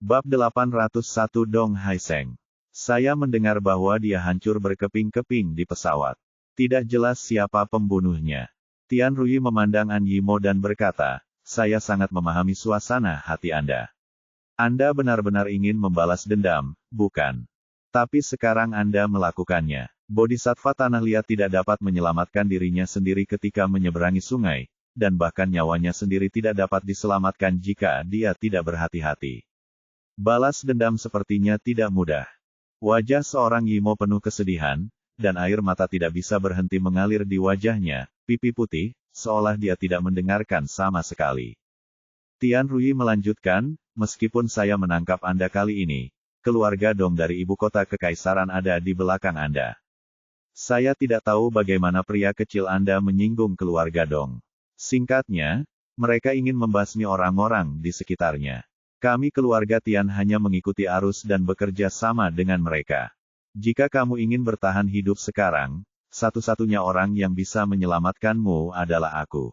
Bab 801 Dong Haiseng. Saya mendengar bahwa dia hancur berkeping-keping di pesawat. Tidak jelas siapa pembunuhnya. Tian Rui memandang An Yimo dan berkata, saya sangat memahami suasana hati Anda. Anda benar-benar ingin membalas dendam, bukan? Tapi sekarang Anda melakukannya. Bodhisattva Tanah Liat tidak dapat menyelamatkan dirinya sendiri ketika menyeberangi sungai, dan bahkan nyawanya sendiri tidak dapat diselamatkan jika dia tidak berhati-hati. Balas dendam sepertinya tidak mudah. Wajah seorang Yimo penuh kesedihan, dan air mata tidak bisa berhenti mengalir di wajahnya, pipi putih, seolah dia tidak mendengarkan sama sekali. Tian Rui melanjutkan, meskipun saya menangkap Anda kali ini, keluarga Dong dari ibu kota kekaisaran ada di belakang Anda. Saya tidak tahu bagaimana pria kecil Anda menyinggung keluarga Dong. Singkatnya, mereka ingin membasmi orang-orang di sekitarnya. Kami keluarga Tian hanya mengikuti arus dan bekerja sama dengan mereka. Jika kamu ingin bertahan hidup sekarang, satu-satunya orang yang bisa menyelamatkanmu adalah aku.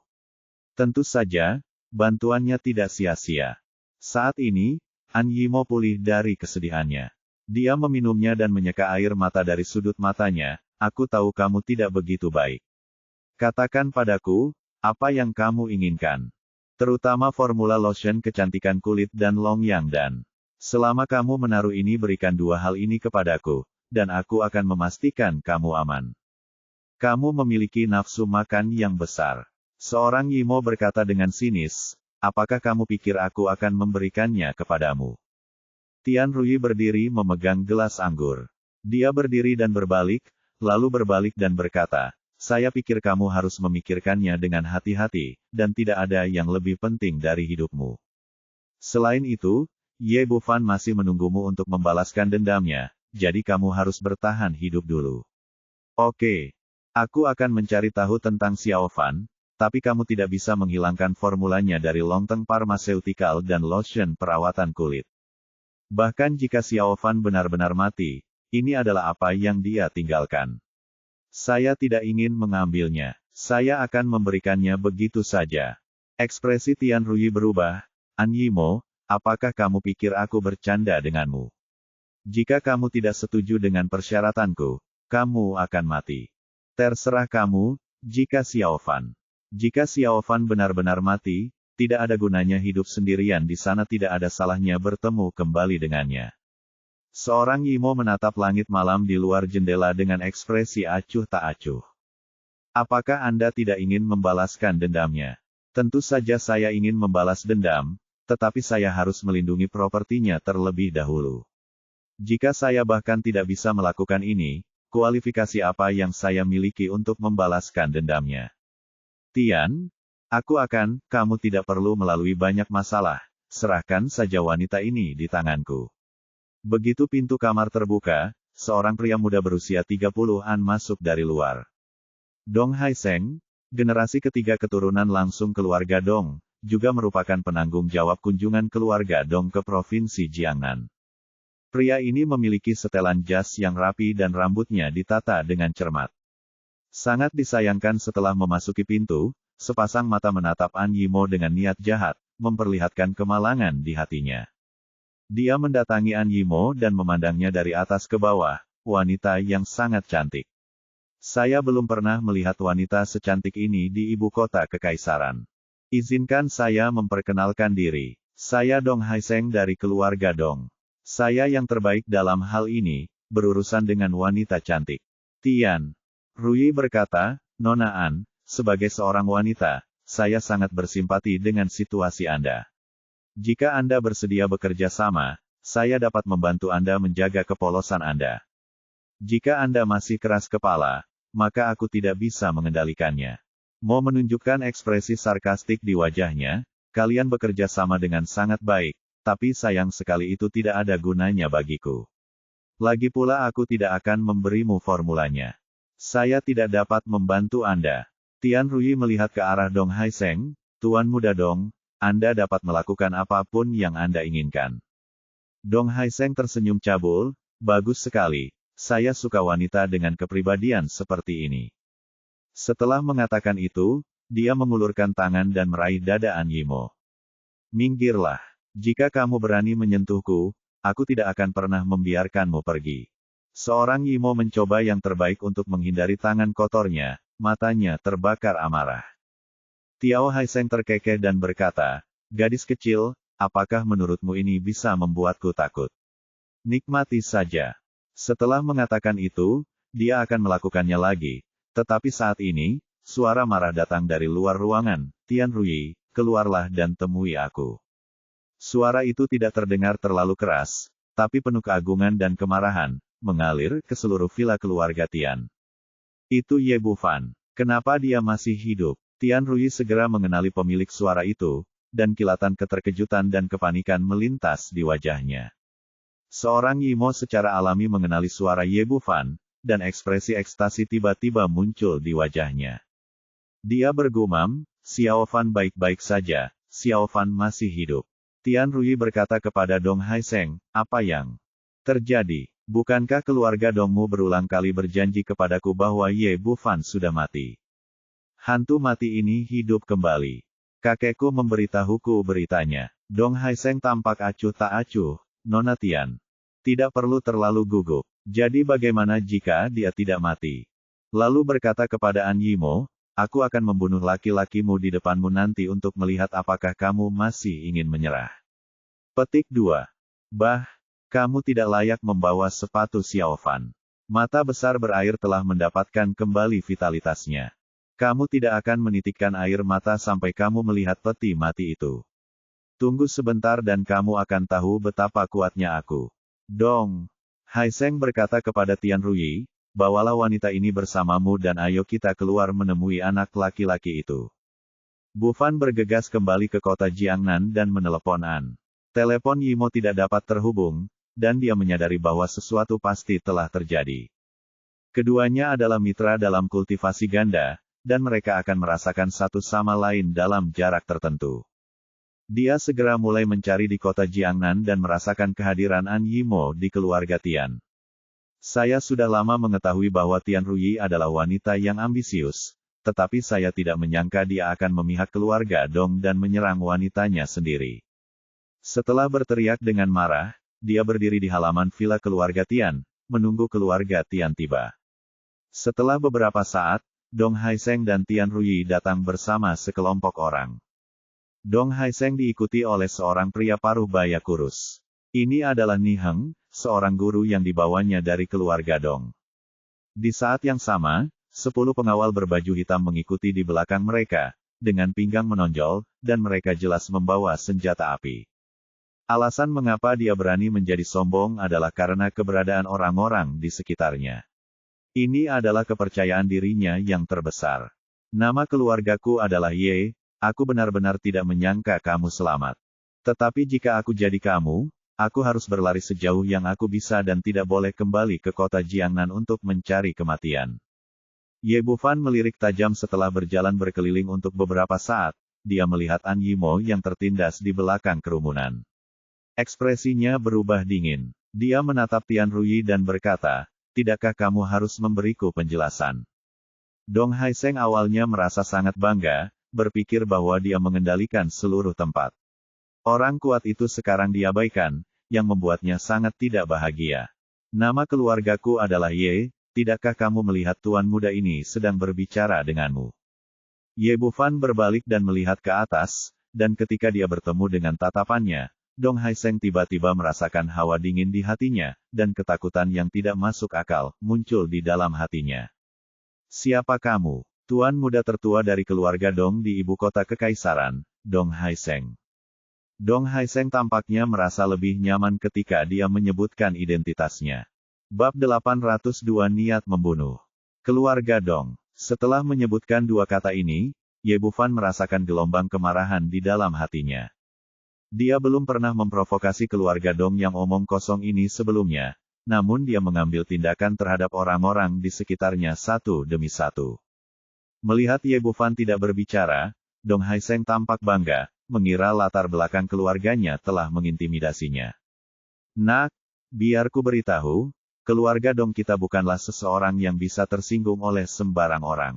Tentu saja, bantuannya tidak sia-sia. Saat ini, An Yimo pulih dari kesedihannya. Dia meminumnya dan menyeka air mata dari sudut matanya. Aku tahu kamu tidak begitu baik. Katakan padaku, apa yang kamu inginkan? Terutama formula lotion kecantikan kulit dan Long Yang dan. Selama kamu menaruh ini berikan dua hal ini kepadaku, dan aku akan memastikan kamu aman. Kamu memiliki nafsu makan yang besar. Seorang Yimo berkata dengan sinis, apakah kamu pikir aku akan memberikannya kepadamu? Tian Rui berdiri memegang gelas anggur. Dia berdiri dan berbalik, lalu berbalik dan berkata, saya pikir kamu harus memikirkannya dengan hati-hati, dan tidak ada yang lebih penting dari hidupmu. Selain itu, Ye Bufan masih menunggumu untuk membalaskan dendamnya, jadi kamu harus bertahan hidup dulu. Oke. Aku akan mencari tahu tentang Xiao Fan, tapi kamu tidak bisa menghilangkan formulanya dari Longteng Pharmaceutical dan lotion perawatan kulit. Bahkan jika Xiao Fan benar-benar mati, ini adalah apa yang dia tinggalkan. Saya tidak ingin mengambilnya. Saya akan memberikannya begitu saja. Ekspresi Tian Rui berubah. An Yimo, apakah kamu pikir aku bercanda denganmu? Jika kamu tidak setuju dengan persyaratanku, kamu akan mati. Terserah kamu, jika Xiao Fan. Jika Xiao Fan benar-benar mati, tidak ada gunanya hidup sendirian di sana, tidak ada salahnya bertemu kembali dengannya. Seorang Yimo menatap langit malam di luar jendela dengan ekspresi acuh tak acuh. Apakah Anda tidak ingin membalaskan dendamnya? Tentu saja saya ingin membalas dendam, tetapi saya harus melindungi propertinya terlebih dahulu. Jika saya bahkan tidak bisa melakukan ini, kualifikasi apa yang saya miliki untuk membalaskan dendamnya? Tian, kamu tidak perlu melalui banyak masalah, serahkan saja wanita ini di tanganku. Begitu pintu kamar terbuka, seorang pria muda berusia 30-an masuk dari luar. Dong Haiseng, generasi ketiga keturunan langsung keluarga Dong, juga merupakan penanggung jawab kunjungan keluarga Dong ke Provinsi Jiangnan. Pria ini memiliki setelan jas yang rapi dan rambutnya ditata dengan cermat. Sangat disayangkan setelah memasuki pintu, sepasang mata menatap An Yimo dengan niat jahat, memperlihatkan kemalangan di hatinya. Dia mendatangi An Yimo dan memandangnya dari atas ke bawah, wanita yang sangat cantik. Saya belum pernah melihat wanita secantik ini di ibu kota kekaisaran. Izinkan saya memperkenalkan diri. Saya Dong Haiseng dari keluarga Dong. Saya yang terbaik dalam hal ini, berurusan dengan wanita cantik. Tian Rui berkata, Nona An, sebagai seorang wanita, saya sangat bersimpati dengan situasi Anda. Jika Anda bersedia bekerja sama, saya dapat membantu Anda menjaga kepolosan Anda. Jika Anda masih keras kepala, maka aku tidak bisa mengendalikannya. Mau menunjukkan ekspresi sarkastik di wajahnya, kalian bekerja sama dengan sangat baik, tapi sayang sekali itu tidak ada gunanya bagiku. Lagi pula aku tidak akan memberimu formulanya. Saya tidak dapat membantu Anda. Tian Rui melihat ke arah Dong Haiseng, Tuan Muda Dong, Anda dapat melakukan apapun yang Anda inginkan. Dong Haiseng tersenyum cabul, bagus sekali, saya suka wanita dengan kepribadian seperti ini. Setelah mengatakan itu, dia mengulurkan tangan dan meraih dada An Yimo. Minggirlah. Jika kamu berani menyentuhku, aku tidak akan pernah membiarkanmu pergi. Seorang Yimo mencoba yang terbaik untuk menghindari tangan kotornya, matanya terbakar amarah. Tiao Haiseng terkekeh dan berkata, gadis kecil, apakah menurutmu ini bisa membuatku takut? Nikmati saja. Setelah mengatakan itu, dia akan melakukannya lagi. Tetapi saat ini, suara marah datang dari luar ruangan. Tian Ruyi, keluarlah dan temui aku. Suara itu tidak terdengar terlalu keras, tapi penuh keagungan dan kemarahan, mengalir ke seluruh villa keluarga Tian. Itu Ye Bufan. Kenapa dia masih hidup? Tian Ruyi segera mengenali pemilik suara itu, dan kilatan keterkejutan dan kepanikan melintas di wajahnya. Seorang Yimo secara alami mengenali suara Ye Bufan, dan ekspresi ekstasi tiba-tiba muncul di wajahnya. Dia bergumam, Xiao Fan baik-baik saja, Xiao Fan masih hidup. Tian Ruyi berkata kepada Dong Haiseng, apa yang terjadi? Bukankah keluarga Dongmu berulang kali berjanji kepadaku bahwa Ye Bufan sudah mati? Hantu mati ini hidup kembali. Kakekku memberitahuku beritanya. Dong Haiseng tampak acuh tak acuh, Nona Tian. Tidak perlu terlalu gugup. Jadi bagaimana jika dia tidak mati? Lalu berkata kepada An Yimo, aku akan membunuh laki-lakimu di depanmu nanti untuk melihat apakah kamu masih ingin menyerah. Petik 2. Bah, kamu tidak layak membawa sepatu Xiao Fan. Mata besar berair telah mendapatkan kembali vitalitasnya. Kamu tidak akan menitikkan air mata sampai kamu melihat peti mati itu. Tunggu sebentar dan kamu akan tahu betapa kuatnya aku. Dong. Haiseng berkata kepada Tian Ruyi, bawalah wanita ini bersamamu dan ayo kita keluar menemui anak laki-laki itu. Bufan bergegas kembali ke kota Jiangnan dan menelepon An. Telepon Yimo tidak dapat terhubung, dan dia menyadari bahwa sesuatu pasti telah terjadi. Keduanya adalah mitra dalam kultivasi ganda, dan mereka akan merasakan satu sama lain dalam jarak tertentu. Dia segera mulai mencari di kota Jiangnan dan merasakan kehadiran An Yimo di keluarga Tian. Saya sudah lama mengetahui bahwa Tian Ruyi adalah wanita yang ambisius, tetapi saya tidak menyangka dia akan memihak keluarga Dong dan menyerang wanitanya sendiri. Setelah berteriak dengan marah, dia berdiri di halaman villa keluarga Tian, menunggu keluarga Tian tiba. Setelah beberapa saat, Dong Haiseng dan Tian Ruyi datang bersama sekelompok orang. Dong Haiseng diikuti oleh seorang pria paruh baya kurus. Ini adalah Ni Heng, seorang guru yang dibawanya dari keluarga Dong. Di saat yang sama, 10 pengawal berbaju hitam mengikuti di belakang mereka, dengan pinggang menonjol, dan mereka jelas membawa senjata api. Alasan mengapa dia berani menjadi sombong adalah karena keberadaan orang-orang di sekitarnya. Ini adalah kepercayaan dirinya yang terbesar. Nama keluargaku adalah Ye, aku benar-benar tidak menyangka kamu selamat. Tetapi jika aku jadi kamu, aku harus berlari sejauh yang aku bisa dan tidak boleh kembali ke kota Jiangnan untuk mencari kematian. Ye Bufan melirik tajam setelah berjalan berkeliling untuk beberapa saat, dia melihat An Yimo yang tertindas di belakang kerumunan. Ekspresinya berubah dingin. Dia menatap Tian Ruyi dan berkata, tidakkah kamu harus memberiku penjelasan? Dong Haiseng awalnya merasa sangat bangga, berpikir bahwa dia mengendalikan seluruh tempat. Orang kuat itu sekarang diabaikan, yang membuatnya sangat tidak bahagia. Nama keluargaku adalah Ye, tidakkah kamu melihat tuan muda ini sedang berbicara denganmu? Ye Bufan berbalik dan melihat ke atas, dan ketika dia bertemu dengan tatapannya, Dong Haiseng tiba-tiba merasakan hawa dingin di hatinya, dan ketakutan yang tidak masuk akal, muncul di dalam hatinya. Siapa kamu? Tuan muda tertua dari keluarga Dong di ibu kota kekaisaran, Dong Haiseng. Dong Haiseng tampaknya merasa lebih nyaman ketika dia menyebutkan identitasnya. Bab 802 Niat Membunuh. Keluarga Dong. Setelah menyebutkan dua kata ini, Ye Bufan merasakan gelombang kemarahan di dalam hatinya. Dia belum pernah memprovokasi keluarga Dong yang omong kosong ini sebelumnya, namun dia mengambil tindakan terhadap orang-orang di sekitarnya satu demi satu. Melihat Ye Bufan tidak berbicara, Dong Haiseng tampak bangga, mengira latar belakang keluarganya telah mengintimidasinya. Nak, biar ku beritahu, keluarga Dong kita bukanlah seseorang yang bisa tersinggung oleh sembarang orang.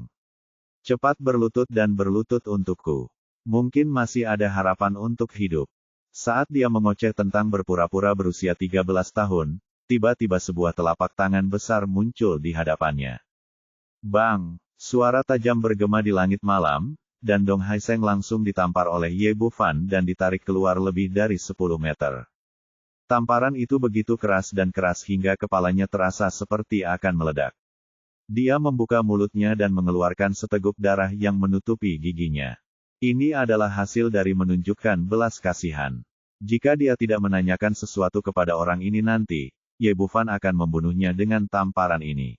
Cepat berlutut dan berlutut untukku. Mungkin masih ada harapan untuk hidup. Saat dia mengoceh tentang berpura-pura berusia 13 tahun, tiba-tiba sebuah telapak tangan besar muncul di hadapannya. Bang! Suara tajam bergema di langit malam, dan Dong Haiseng langsung ditampar oleh Ye Bufan dan ditarik keluar lebih dari 10 meter. Tamparan itu begitu keras dan keras hingga kepalanya terasa seperti akan meledak. Dia membuka mulutnya dan mengeluarkan seteguk darah yang menutupi giginya. Ini adalah hasil dari menunjukkan belas kasihan. Jika dia tidak menanyakan sesuatu kepada orang ini nanti, Ye Bufan akan membunuhnya dengan tamparan ini.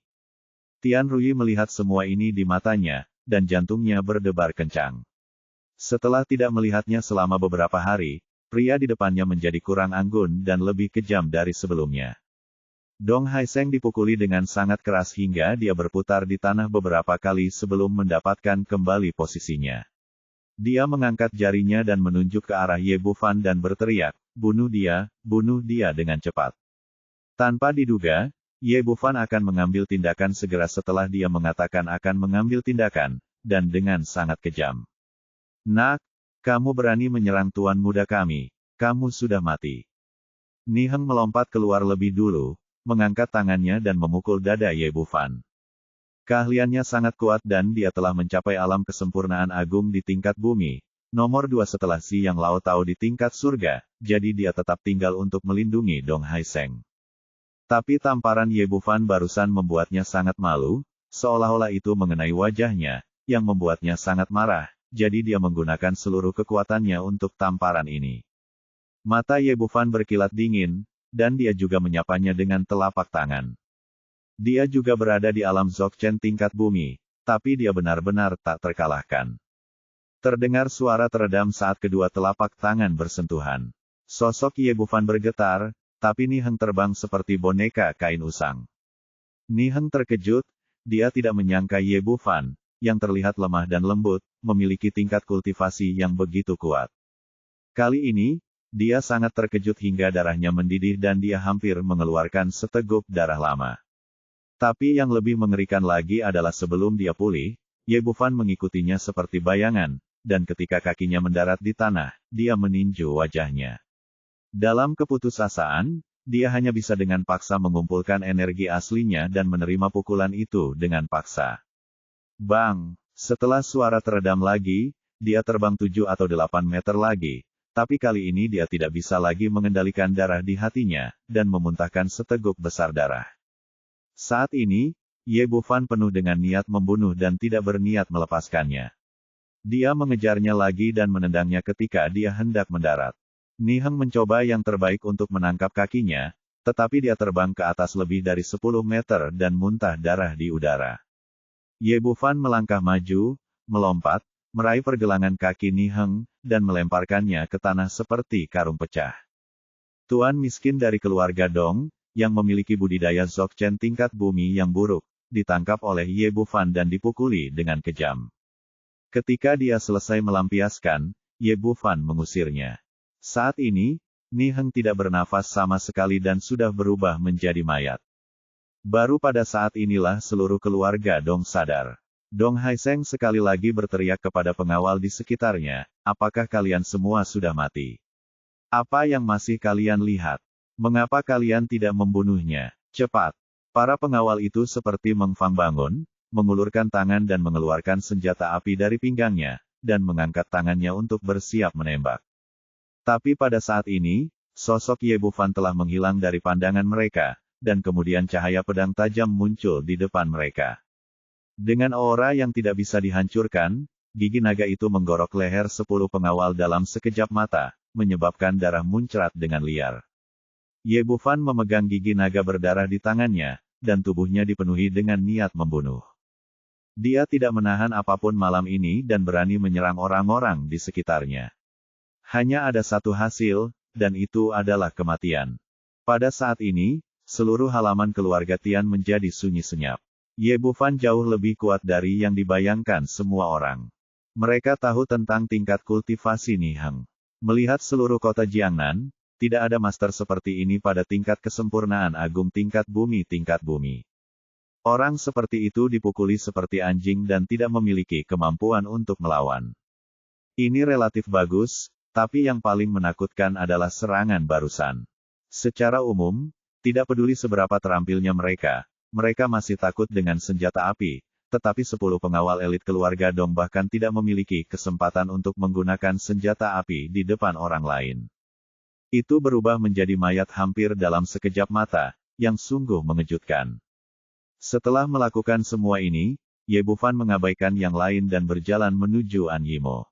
Tian Rui melihat semua ini di matanya, dan jantungnya berdebar kencang. Setelah tidak melihatnya selama beberapa hari, pria di depannya menjadi kurang anggun dan lebih kejam dari sebelumnya. Dong Haiseng dipukuli dengan sangat keras hingga dia berputar di tanah beberapa kali sebelum mendapatkan kembali posisinya. Dia mengangkat jarinya dan menunjuk ke arah Ye Bufan dan berteriak, bunuh dia dengan cepat. Tanpa diduga, Ye Bufan akan mengambil tindakan segera setelah dia mengatakan akan mengambil tindakan, dan dengan sangat kejam. Nak, kamu berani menyerang tuan muda kami, kamu sudah mati. Ni Heng melompat keluar lebih dulu, mengangkat tangannya dan memukul dada Ye Bufan. Keahliannya sangat kuat dan dia telah mencapai alam kesempurnaan agung di tingkat bumi, nomor 2 setelah Si Yang Lao Tao di tingkat surga, jadi dia tetap tinggal untuk melindungi Dong Haiseng. Tapi tamparan Ye Bufan barusan membuatnya sangat malu, seolah-olah itu mengenai wajahnya, yang membuatnya sangat marah, jadi dia menggunakan seluruh kekuatannya untuk tamparan ini. Mata Ye Bufan berkilat dingin, dan dia juga menyapanya dengan telapak tangan. Dia juga berada di alam Dzogchen tingkat bumi, tapi dia benar-benar tak terkalahkan. Terdengar suara teredam saat kedua telapak tangan bersentuhan. Sosok Ye Bufan bergetar, tapi Ni Heng terbang seperti boneka kain usang. Ni Heng terkejut, dia tidak menyangka Ye Bufan, yang terlihat lemah dan lembut, memiliki tingkat kultivasi yang begitu kuat. Kali ini, dia sangat terkejut hingga darahnya mendidih dan dia hampir mengeluarkan seteguk darah lama. Tapi yang lebih mengerikan lagi adalah sebelum dia pulih, Ye Bufan mengikutinya seperti bayangan, dan ketika kakinya mendarat di tanah, dia meninju wajahnya. Dalam keputusasaan, dia hanya bisa dengan paksa mengumpulkan energi aslinya dan menerima pukulan itu dengan paksa. Bang! Setelah suara teredam lagi, dia terbang 7 atau 8 meter lagi, tapi kali ini dia tidak bisa lagi mengendalikan darah di hatinya, dan memuntahkan seteguk besar darah. Saat ini, Ye Bufan penuh dengan niat membunuh dan tidak berniat melepaskannya. Dia mengejarnya lagi dan menendangnya ketika dia hendak mendarat. Ni Heng mencoba yang terbaik untuk menangkap kakinya, tetapi dia terbang ke atas lebih dari 10 meter dan muntah darah di udara. Ye Bufan melangkah maju, melompat, meraih pergelangan kaki Ni Heng, dan melemparkannya ke tanah seperti karung pecah. Tuan miskin dari keluarga Dong, yang memiliki budidaya Dzogchen tingkat bumi yang buruk, ditangkap oleh Ye Bufan dan dipukuli dengan kejam. Ketika dia selesai melampiaskan, Ye Bufan mengusirnya. Saat ini, Ni Heng tidak bernafas sama sekali dan sudah berubah menjadi mayat. Baru pada saat inilah seluruh keluarga Dong sadar. Dong Haiseng sekali lagi berteriak kepada pengawal di sekitarnya, apakah kalian semua sudah mati? Apa yang masih kalian lihat? Mengapa kalian tidak membunuhnya? Cepat! Para pengawal itu seperti Meng Fang bangun, mengulurkan tangan dan mengeluarkan senjata api dari pinggangnya, dan mengangkat tangannya untuk bersiap menembak. Tapi pada saat ini, sosok Ye Bufan telah menghilang dari pandangan mereka, dan kemudian cahaya pedang tajam muncul di depan mereka. Dengan aura yang tidak bisa dihancurkan, gigi naga itu menggorok leher 10 pengawal dalam sekejap mata, menyebabkan darah muncrat dengan liar. Ye Bufan memegang gigi naga berdarah di tangannya, dan tubuhnya dipenuhi dengan niat membunuh. Dia tidak menahan apapun malam ini dan berani menyerang orang-orang di sekitarnya. Hanya ada satu hasil, dan itu adalah kematian. Pada saat ini, seluruh halaman keluarga Tian menjadi sunyi senyap. Ye Bufan jauh lebih kuat dari yang dibayangkan semua orang. Mereka tahu tentang tingkat kultivasi Ni Heng. Melihat seluruh kota Jiangnan, tidak ada master seperti ini pada tingkat kesempurnaan agung tingkat bumi. Orang seperti itu dipukuli seperti anjing dan tidak memiliki kemampuan untuk melawan. Ini relatif bagus, Tapi yang paling menakutkan adalah serangan barusan. Secara umum, tidak peduli seberapa terampilnya mereka masih takut dengan senjata api, tetapi 10 pengawal elit keluarga Dong bahkan tidak memiliki kesempatan untuk menggunakan senjata api di depan orang lain. Itu berubah menjadi mayat hampir dalam sekejap mata, yang sungguh mengejutkan. Setelah melakukan semua ini, Ye Bufan mengabaikan yang lain dan berjalan menuju An Yimo.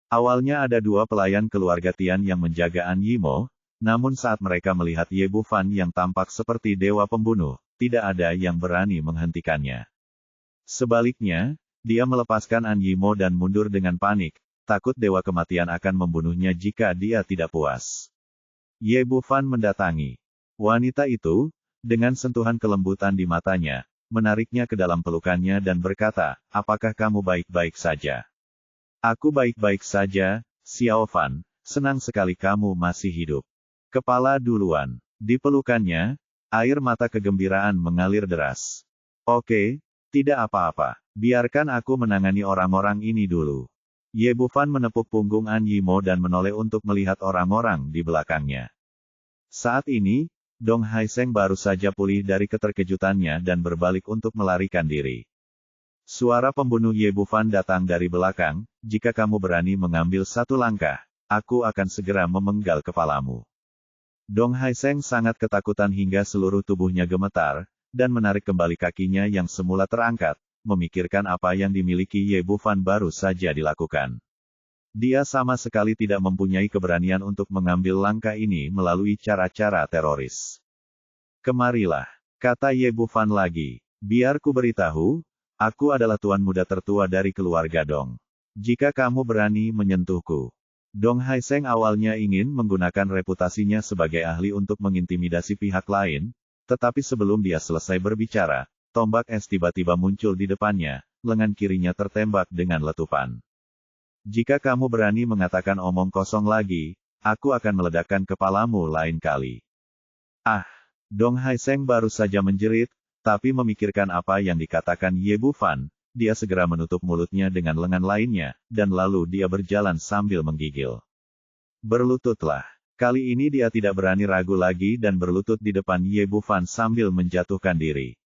Awalnya ada 2 pelayan keluarga Tian yang menjaga An Yimo, namun saat mereka melihat Ye Bufan yang tampak seperti dewa pembunuh, tidak ada yang berani menghentikannya. Sebaliknya, dia melepaskan An Yimo dan mundur dengan panik, takut dewa kematian akan membunuhnya jika dia tidak puas. Ye Bufan mendatangi wanita itu, dengan sentuhan kelembutan di matanya, menariknya ke dalam pelukannya dan berkata, "Apakah kamu baik-baik saja?" "Aku baik-baik saja, Xiao Fan, senang sekali kamu masih hidup." Kepala duluan. Di pelukannya, air mata kegembiraan mengalir deras. "Oke, tidak apa-apa. Biarkan aku menangani orang-orang ini dulu." Ye Bufan menepuk punggung An Yimo dan menoleh untuk melihat orang-orang di belakangnya. Saat ini, Dong Haiseng baru saja pulih dari keterkejutannya dan berbalik untuk melarikan diri. Suara pembunuh Ye Bufan datang dari belakang, "Jika kamu berani mengambil satu langkah, aku akan segera memenggal kepalamu." Dong Haiseng sangat ketakutan hingga seluruh tubuhnya gemetar, dan menarik kembali kakinya yang semula terangkat, memikirkan apa yang dimiliki Ye Bufan baru saja dilakukan. Dia sama sekali tidak mempunyai keberanian untuk mengambil langkah ini melalui cara-cara teroris. "Kemarilah," kata Ye Bufan lagi. "Biar ku beritahu, aku adalah tuan muda tertua dari keluarga Dong. Jika kamu berani menyentuhku." Dong Haiseng awalnya ingin menggunakan reputasinya sebagai ahli untuk mengintimidasi pihak lain, tetapi sebelum dia selesai berbicara, tombak es tiba-tiba muncul di depannya, lengan kirinya tertembak dengan letupan. "Jika kamu berani mengatakan omong kosong lagi, aku akan meledakkan kepalamu lain kali." "Ah!" Dong Haiseng baru saja menjerit, tapi memikirkan apa yang dikatakan Ye Bufan, dia segera menutup mulutnya dengan lengan lainnya, dan lalu dia berjalan sambil menggigil. "Berlututlah." Kali ini dia tidak berani ragu lagi dan berlutut di depan Ye Bufan sambil menjatuhkan diri.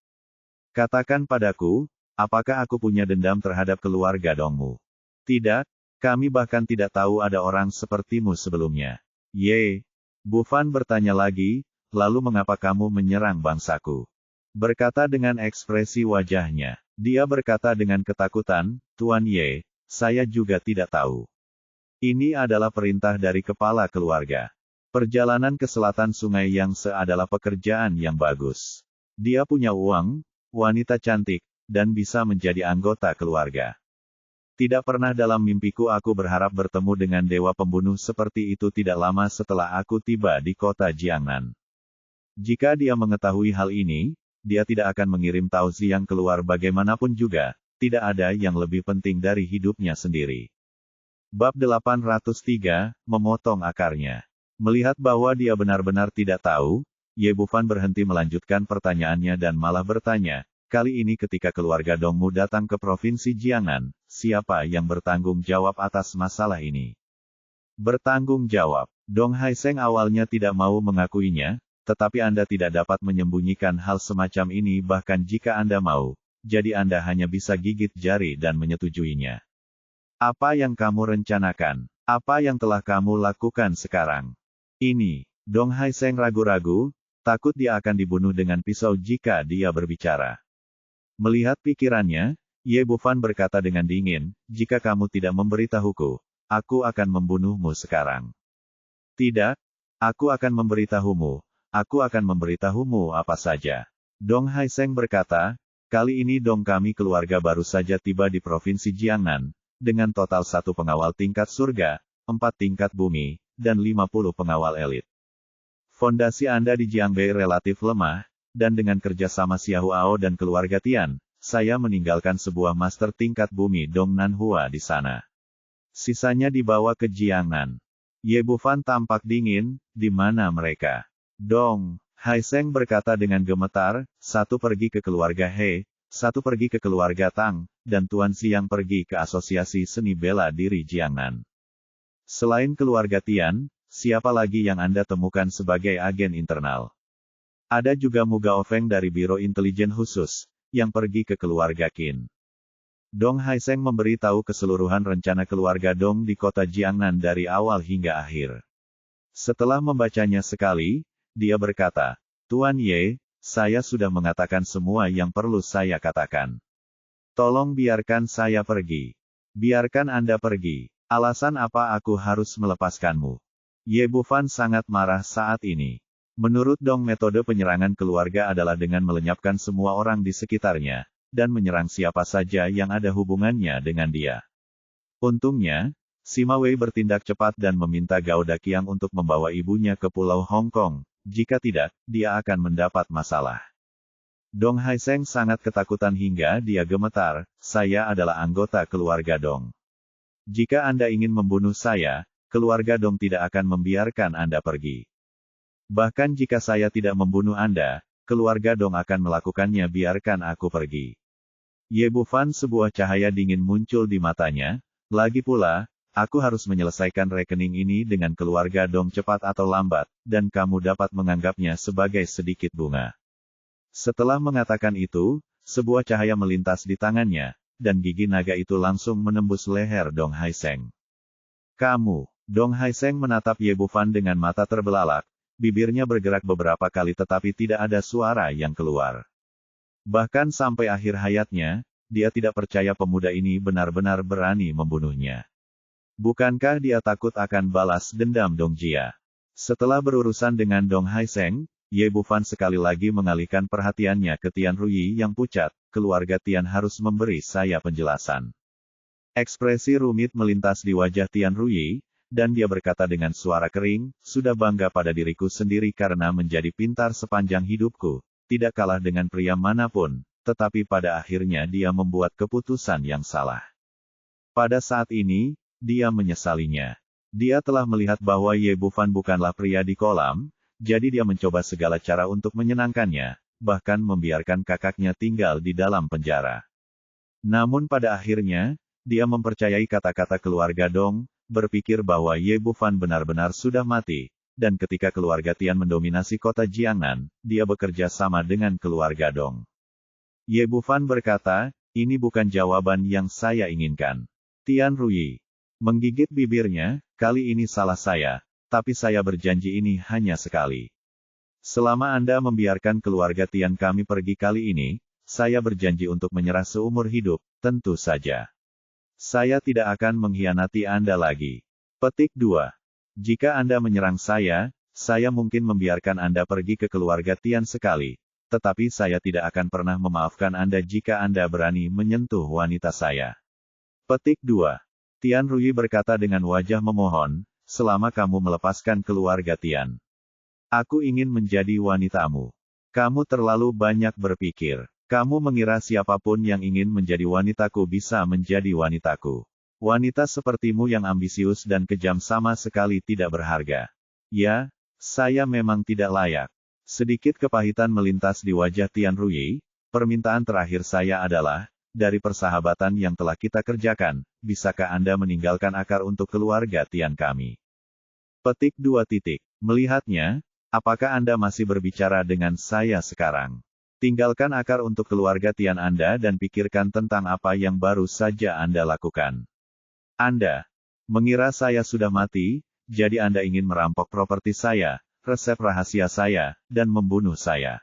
"Katakan padaku, apakah aku punya dendam terhadap keluarga Dongmu?" "Tidak, kami bahkan tidak tahu ada orang sepertimu sebelumnya." "Ye." Bufan bertanya lagi, "Lalu mengapa kamu menyerang bangsaku?" Berkata dengan ekspresi wajahnya. Dia berkata dengan ketakutan, "Tuan Ye, saya juga tidak tahu. Ini adalah perintah dari kepala keluarga. Perjalanan ke selatan Sungai Yangtze adalah pekerjaan yang bagus. Dia punya uang, wanita cantik, dan bisa menjadi anggota keluarga. Tidak pernah dalam mimpiku aku berharap bertemu dengan dewa pembunuh seperti itu tidak lama setelah aku tiba di kota Jiangnan. Jika dia mengetahui hal ini, dia tidak akan mengirim Tao Ziyang keluar bagaimanapun juga, tidak ada yang lebih penting dari hidupnya sendiri." Bab 803, Memotong Akarnya. Melihat bahwa dia benar-benar tidak tahu, Ye Bufan berhenti melanjutkan pertanyaannya dan malah bertanya, "Kali ini ketika keluarga Dongmu datang ke provinsi Jiangnan, siapa yang bertanggung jawab atas masalah ini?" Bertanggung jawab. Dong Haiseng awalnya tidak mau mengakuinya, tetapi Anda tidak dapat menyembunyikan hal semacam ini bahkan jika Anda mau, jadi Anda hanya bisa gigit jari dan menyetujuinya. "Apa yang kamu rencanakan? Apa yang telah kamu lakukan sekarang?" Ini. Dong Haiseng ragu-ragu, takut dia akan dibunuh dengan pisau jika dia berbicara. Melihat pikirannya, Ye Bufan berkata dengan dingin, "Jika kamu tidak memberitahuku, aku akan membunuhmu sekarang." "Tidak, aku akan memberitahumu. Aku akan memberitahumu apa saja." Dong Haiseng berkata, "Kali ini Dong kami keluarga baru saja tiba di provinsi Jiangnan, dengan total 1 pengawal tingkat surga, 4 tingkat bumi, dan 50 pengawal elit. Fondasi Anda di Jiangbei relatif lemah, dan dengan kerjasama Xiahou Ao dan keluarga Tian, saya meninggalkan sebuah master tingkat bumi Dong Nanhua di sana. Sisanya dibawa ke Jiangnan." Ye Bufan tampak dingin, "Di mana mereka?" Dong Haiseng berkata dengan gemetar, "1 pergi ke keluarga He, 1 pergi ke keluarga Tang, dan Tuan Ziyang pergi ke Asosiasi Seni Bela Diri Jiangnan." Selain keluarga Tian, siapa lagi yang Anda temukan sebagai agen internal? Ada juga Muga Ofeng dari Biro Intelijen Khusus, yang pergi ke keluarga Qin. Dong Haiseng memberi tahu keseluruhan rencana keluarga Dong di kota Jiangnan dari awal hingga akhir. Setelah membacanya sekali, dia berkata, Tuan Ye, saya sudah mengatakan semua yang perlu saya katakan. Tolong biarkan saya pergi. Biarkan Anda pergi. Alasan apa aku harus melepaskanmu? Ye Bufan sangat marah saat ini. Menurut Dong, metode penyerangan keluarga adalah dengan melenyapkan semua orang di sekitarnya, dan menyerang siapa saja yang ada hubungannya dengan dia. Untungnya, Sima Wei bertindak cepat dan meminta Gao Daqiang untuk membawa ibunya ke Pulau Hong Kong. Jika tidak, dia akan mendapat masalah. Dong Haiseng sangat ketakutan hingga dia gemetar. Saya adalah anggota keluarga Dong. Jika Anda ingin membunuh saya, keluarga Dong tidak akan membiarkan Anda pergi. Bahkan jika saya tidak membunuh Anda, keluarga Dong akan melakukannya. Biarkan aku pergi. Ye Bufan, sebuah cahaya dingin muncul di matanya. Lagi pula, aku harus menyelesaikan rekening ini dengan keluarga Dong cepat atau lambat, dan kamu dapat menganggapnya sebagai sedikit bunga. Setelah mengatakan itu, sebuah cahaya melintas di tangannya, dan gigi naga itu langsung menembus leher Dong Haiseng. Kamu, Dong Haiseng menatap Ye Bufan dengan mata terbelalak, bibirnya bergerak beberapa kali tetapi tidak ada suara yang keluar. Bahkan sampai akhir hayatnya, dia tidak percaya pemuda ini benar-benar berani membunuhnya. Bukankah dia takut akan balas dendam Dong Jia? Setelah berurusan dengan Dong Haiseng, Ye Bufan sekali lagi mengalihkan perhatiannya ke Tian Ruyi yang pucat. Keluarga Tian harus memberi saya penjelasan. Ekspresi rumit melintas di wajah Tian Ruyi, dan dia berkata dengan suara kering, sudah bangga pada diriku sendiri karena menjadi pintar sepanjang hidupku, tidak kalah dengan pria manapun, tetapi pada akhirnya dia membuat keputusan yang salah. Pada saat ini, dia menyesalinya. Dia telah melihat bahwa Ye Bufan bukanlah pria di kolam, jadi dia mencoba segala cara untuk menyenangkannya, bahkan membiarkan kakaknya tinggal di dalam penjara. Namun pada akhirnya, dia mempercayai kata-kata keluarga Dong, berpikir bahwa Ye Bufan benar-benar sudah mati, dan ketika keluarga Tian mendominasi kota Jiangnan, dia bekerja sama dengan keluarga Dong. Ye Bufan berkata, ini bukan jawaban yang saya inginkan. Tian Ruyi menggigit bibirnya, kali ini salah saya, tapi saya berjanji ini hanya sekali. Selama Anda membiarkan keluarga Tian kami pergi kali ini, saya berjanji untuk menyerah seumur hidup, tentu saja. Saya tidak akan mengkhianati Anda lagi. Petik 2. Jika Anda menyerang saya mungkin membiarkan Anda pergi ke keluarga Tian sekali, tetapi saya tidak akan pernah memaafkan Anda jika Anda berani menyentuh wanita saya. Petik 2. Tian Ruyi berkata dengan wajah memohon, selama kamu melepaskan keluarga Tian, aku ingin menjadi wanitamu. Kamu terlalu banyak berpikir. Kamu mengira siapapun yang ingin menjadi wanitaku bisa menjadi wanitaku. Wanita sepertimu yang ambisius dan kejam sama sekali tidak berharga. Ya, saya memang tidak layak. Sedikit kepahitan melintas di wajah Tian Ruyi. Permintaan terakhir saya adalah, dari persahabatan yang telah kita kerjakan, bisakah Anda meninggalkan akar untuk keluarga Tian kami? Petik 2. Melihatnya, apakah Anda masih berbicara dengan saya sekarang? Tinggalkan akar untuk keluarga Tian Anda dan pikirkan tentang apa yang baru saja Anda lakukan. Anda mengira saya sudah mati, jadi Anda ingin merampok properti saya, resep rahasia saya, dan membunuh saya.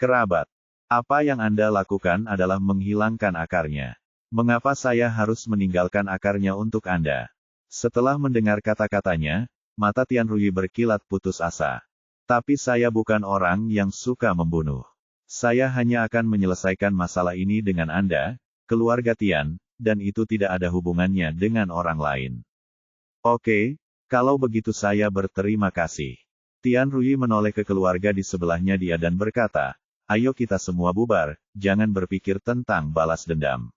Kerabat, apa yang Anda lakukan adalah menghilangkan akarnya. Mengapa saya harus meninggalkan akarnya untuk Anda? Setelah mendengar kata-katanya, mata Tian Ruyi berkilat putus asa. Tapi saya bukan orang yang suka membunuh. Saya hanya akan menyelesaikan masalah ini dengan Anda, keluarga Tian, dan itu tidak ada hubungannya dengan orang lain. Oke, kalau begitu saya berterima kasih. Tian Ruyi menoleh ke keluarga di sebelahnya dia dan berkata, ayo kita semua bubar, jangan berpikir tentang balas dendam.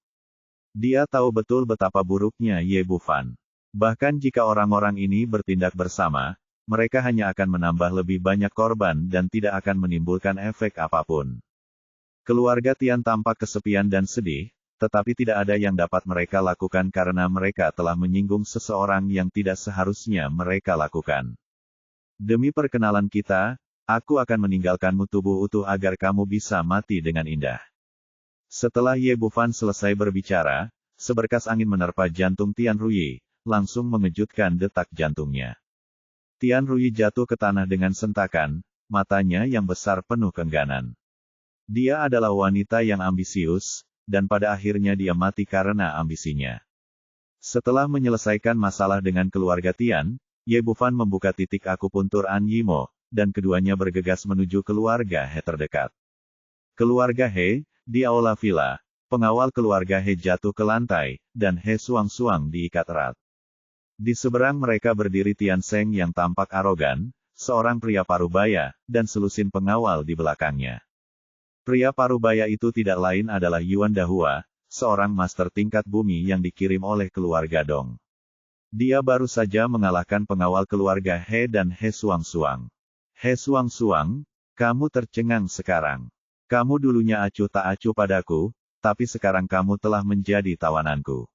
Dia tahu betul betapa buruknya Ye Bufan. Bahkan jika orang-orang ini bertindak bersama, mereka hanya akan menambah lebih banyak korban dan tidak akan menimbulkan efek apapun. Keluarga Tian tampak kesepian dan sedih, tetapi tidak ada yang dapat mereka lakukan karena mereka telah menyinggung seseorang yang tidak seharusnya mereka lakukan. Demi perkenalan kita, aku akan meninggalkanmu tubuh utuh agar kamu bisa mati dengan indah. Setelah Ye Bufan selesai berbicara, seberkas angin menerpa jantung Tian Ruyi, langsung mengejutkan detak jantungnya. Tian Ruyi jatuh ke tanah dengan sentakan, matanya yang besar penuh keengganan. Dia adalah wanita yang ambisius, dan pada akhirnya dia mati karena ambisinya. Setelah menyelesaikan masalah dengan keluarga Tian, Ye Bufan membuka titik akupuntur An Yimo, dan keduanya bergegas menuju keluarga He terdekat. Keluarga He, di aula villa, pengawal keluarga He jatuh ke lantai, dan He Suang-Suang diikat erat. Di seberang mereka berdiri Tian Seng yang tampak arogan, seorang pria parubaya, dan selusin pengawal di belakangnya. Pria parubaya itu tidak lain adalah Yuan Dahua, seorang master tingkat bumi yang dikirim oleh keluarga Dong. Dia baru saja mengalahkan pengawal keluarga He dan He Suang-Suang. He Suang-Suang, kamu tercengang sekarang. Kamu dulunya acuh tak acuh padaku, tapi sekarang kamu telah menjadi tawananku.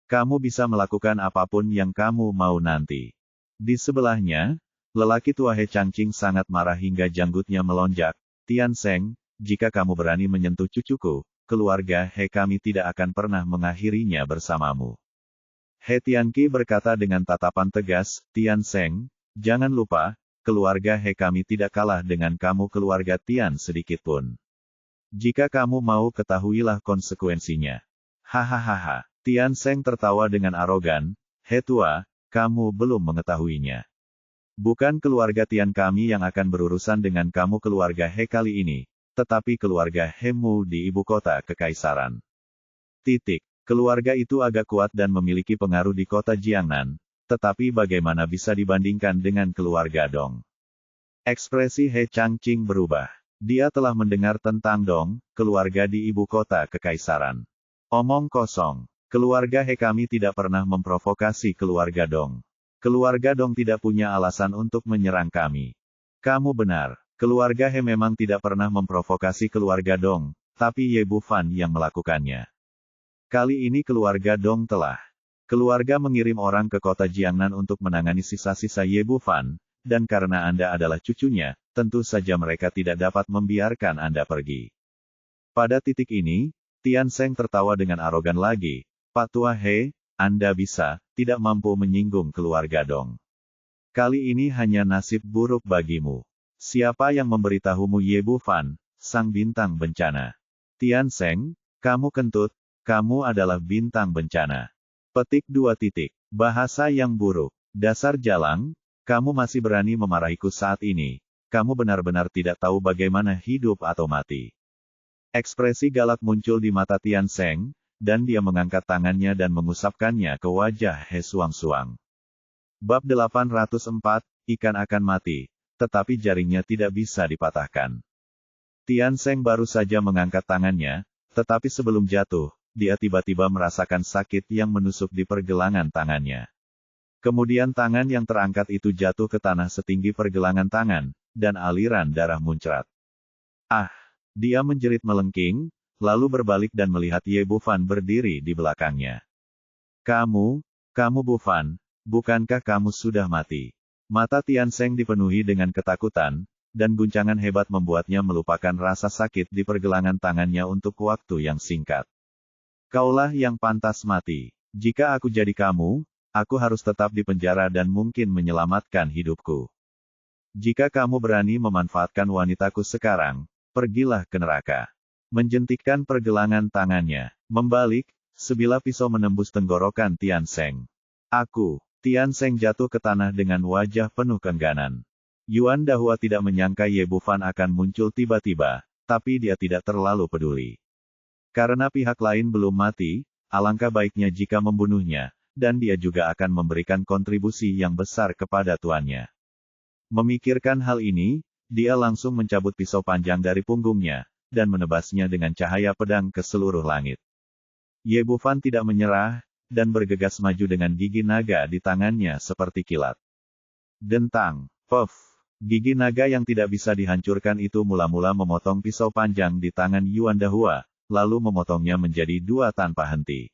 Kamu bisa melakukan apapun yang kamu mau nanti. Di sebelahnya, lelaki tua He Changqing sangat marah hingga janggutnya melonjak. Tian Seng, jika kamu berani menyentuh cucuku, keluarga He kami tidak akan pernah mengakhirinya bersamamu. He Tianqi berkata dengan tatapan tegas, Tian Seng, jangan lupa, keluarga He kami tidak kalah dengan kamu keluarga Tian sedikitpun. Jika kamu mau ketahuilah konsekuensinya. Hahaha. Tian Seng tertawa dengan arogan, He tua, kamu belum mengetahuinya. Bukan keluarga Tian kami yang akan berurusan dengan kamu keluarga He kali ini, tetapi keluarga He Mu di ibu kota kekaisaran. Keluarga itu agak kuat dan memiliki pengaruh di kota Jiangnan, tetapi bagaimana bisa dibandingkan dengan keluarga Dong? Ekspresi He Changqing berubah. Dia telah mendengar tentang Dong, keluarga di ibu kota kekaisaran. Omong kosong. Keluarga He kami tidak pernah memprovokasi keluarga Dong. Keluarga Dong tidak punya alasan untuk menyerang kami. Kamu benar. Keluarga He memang tidak pernah memprovokasi keluarga Dong, tapi Ye Bufan yang melakukannya. Kali ini keluarga Dong telah. Keluarga mengirim orang ke kota Jiangnan untuk menangani sisa-sisa Ye Bufan, dan karena Anda adalah cucunya, tentu saja mereka tidak dapat membiarkan Anda pergi. Pada titik ini, Tian Seng tertawa dengan arogan lagi. Pak Tua He, Anda tidak mampu menyinggung keluarga Dong. Kali ini hanya nasib buruk bagimu. Siapa yang memberitahumu Ye Bufan, sang bintang bencana? Tian Seng, kamu kentut, kamu adalah bintang bencana. Petik 2. Bahasa yang buruk. Dasar jalang, kamu masih berani memarahiku saat ini. Kamu benar-benar tidak tahu bagaimana hidup atau mati. Ekspresi galak muncul di mata Tian Seng, dan dia mengangkat tangannya dan mengusapkannya ke wajah He Suang-Suang. Bab 804, Ikan akan mati, tetapi jaringnya tidak bisa dipatahkan. Tian Seng baru saja mengangkat tangannya, tetapi sebelum jatuh, dia tiba-tiba merasakan sakit yang menusuk di pergelangan tangannya. Kemudian tangan yang terangkat itu jatuh ke tanah setinggi pergelangan tangan, dan aliran darah muncrat. Ah! Dia menjerit melengking, lalu berbalik dan melihat Ye Bufan berdiri di belakangnya. Kamu Bufan, bukankah kamu sudah mati? Mata Tian Seng dipenuhi dengan ketakutan, dan guncangan hebat membuatnya melupakan rasa sakit di pergelangan tangannya untuk waktu yang singkat. Kaulah yang pantas mati. Jika aku jadi kamu, aku harus tetap di penjara dan mungkin menyelamatkan hidupku. Jika kamu berani memanfaatkan wanitaku sekarang, pergilah ke neraka. Menjentikkan pergelangan tangannya. Membalik, sebilah pisau menembus tenggorokan Tian Seng. Tian Seng jatuh ke tanah dengan wajah penuh keengganan. Yuan Dahua tidak menyangka Ye Bufan akan muncul tiba-tiba, tapi dia tidak terlalu peduli. Karena pihak lain belum mati, alangkah baiknya jika membunuhnya, dan dia juga akan memberikan kontribusi yang besar kepada tuannya. Memikirkan hal ini, dia langsung mencabut pisau panjang dari punggungnya, dan menebasnya dengan cahaya pedang ke seluruh langit. Ye Bufan tidak menyerah, dan bergegas maju dengan gigi naga di tangannya seperti kilat. Dentang, puff, gigi naga yang tidak bisa dihancurkan itu mula-mula memotong pisau panjang di tangan Yuan Dahua, lalu memotongnya menjadi dua tanpa henti.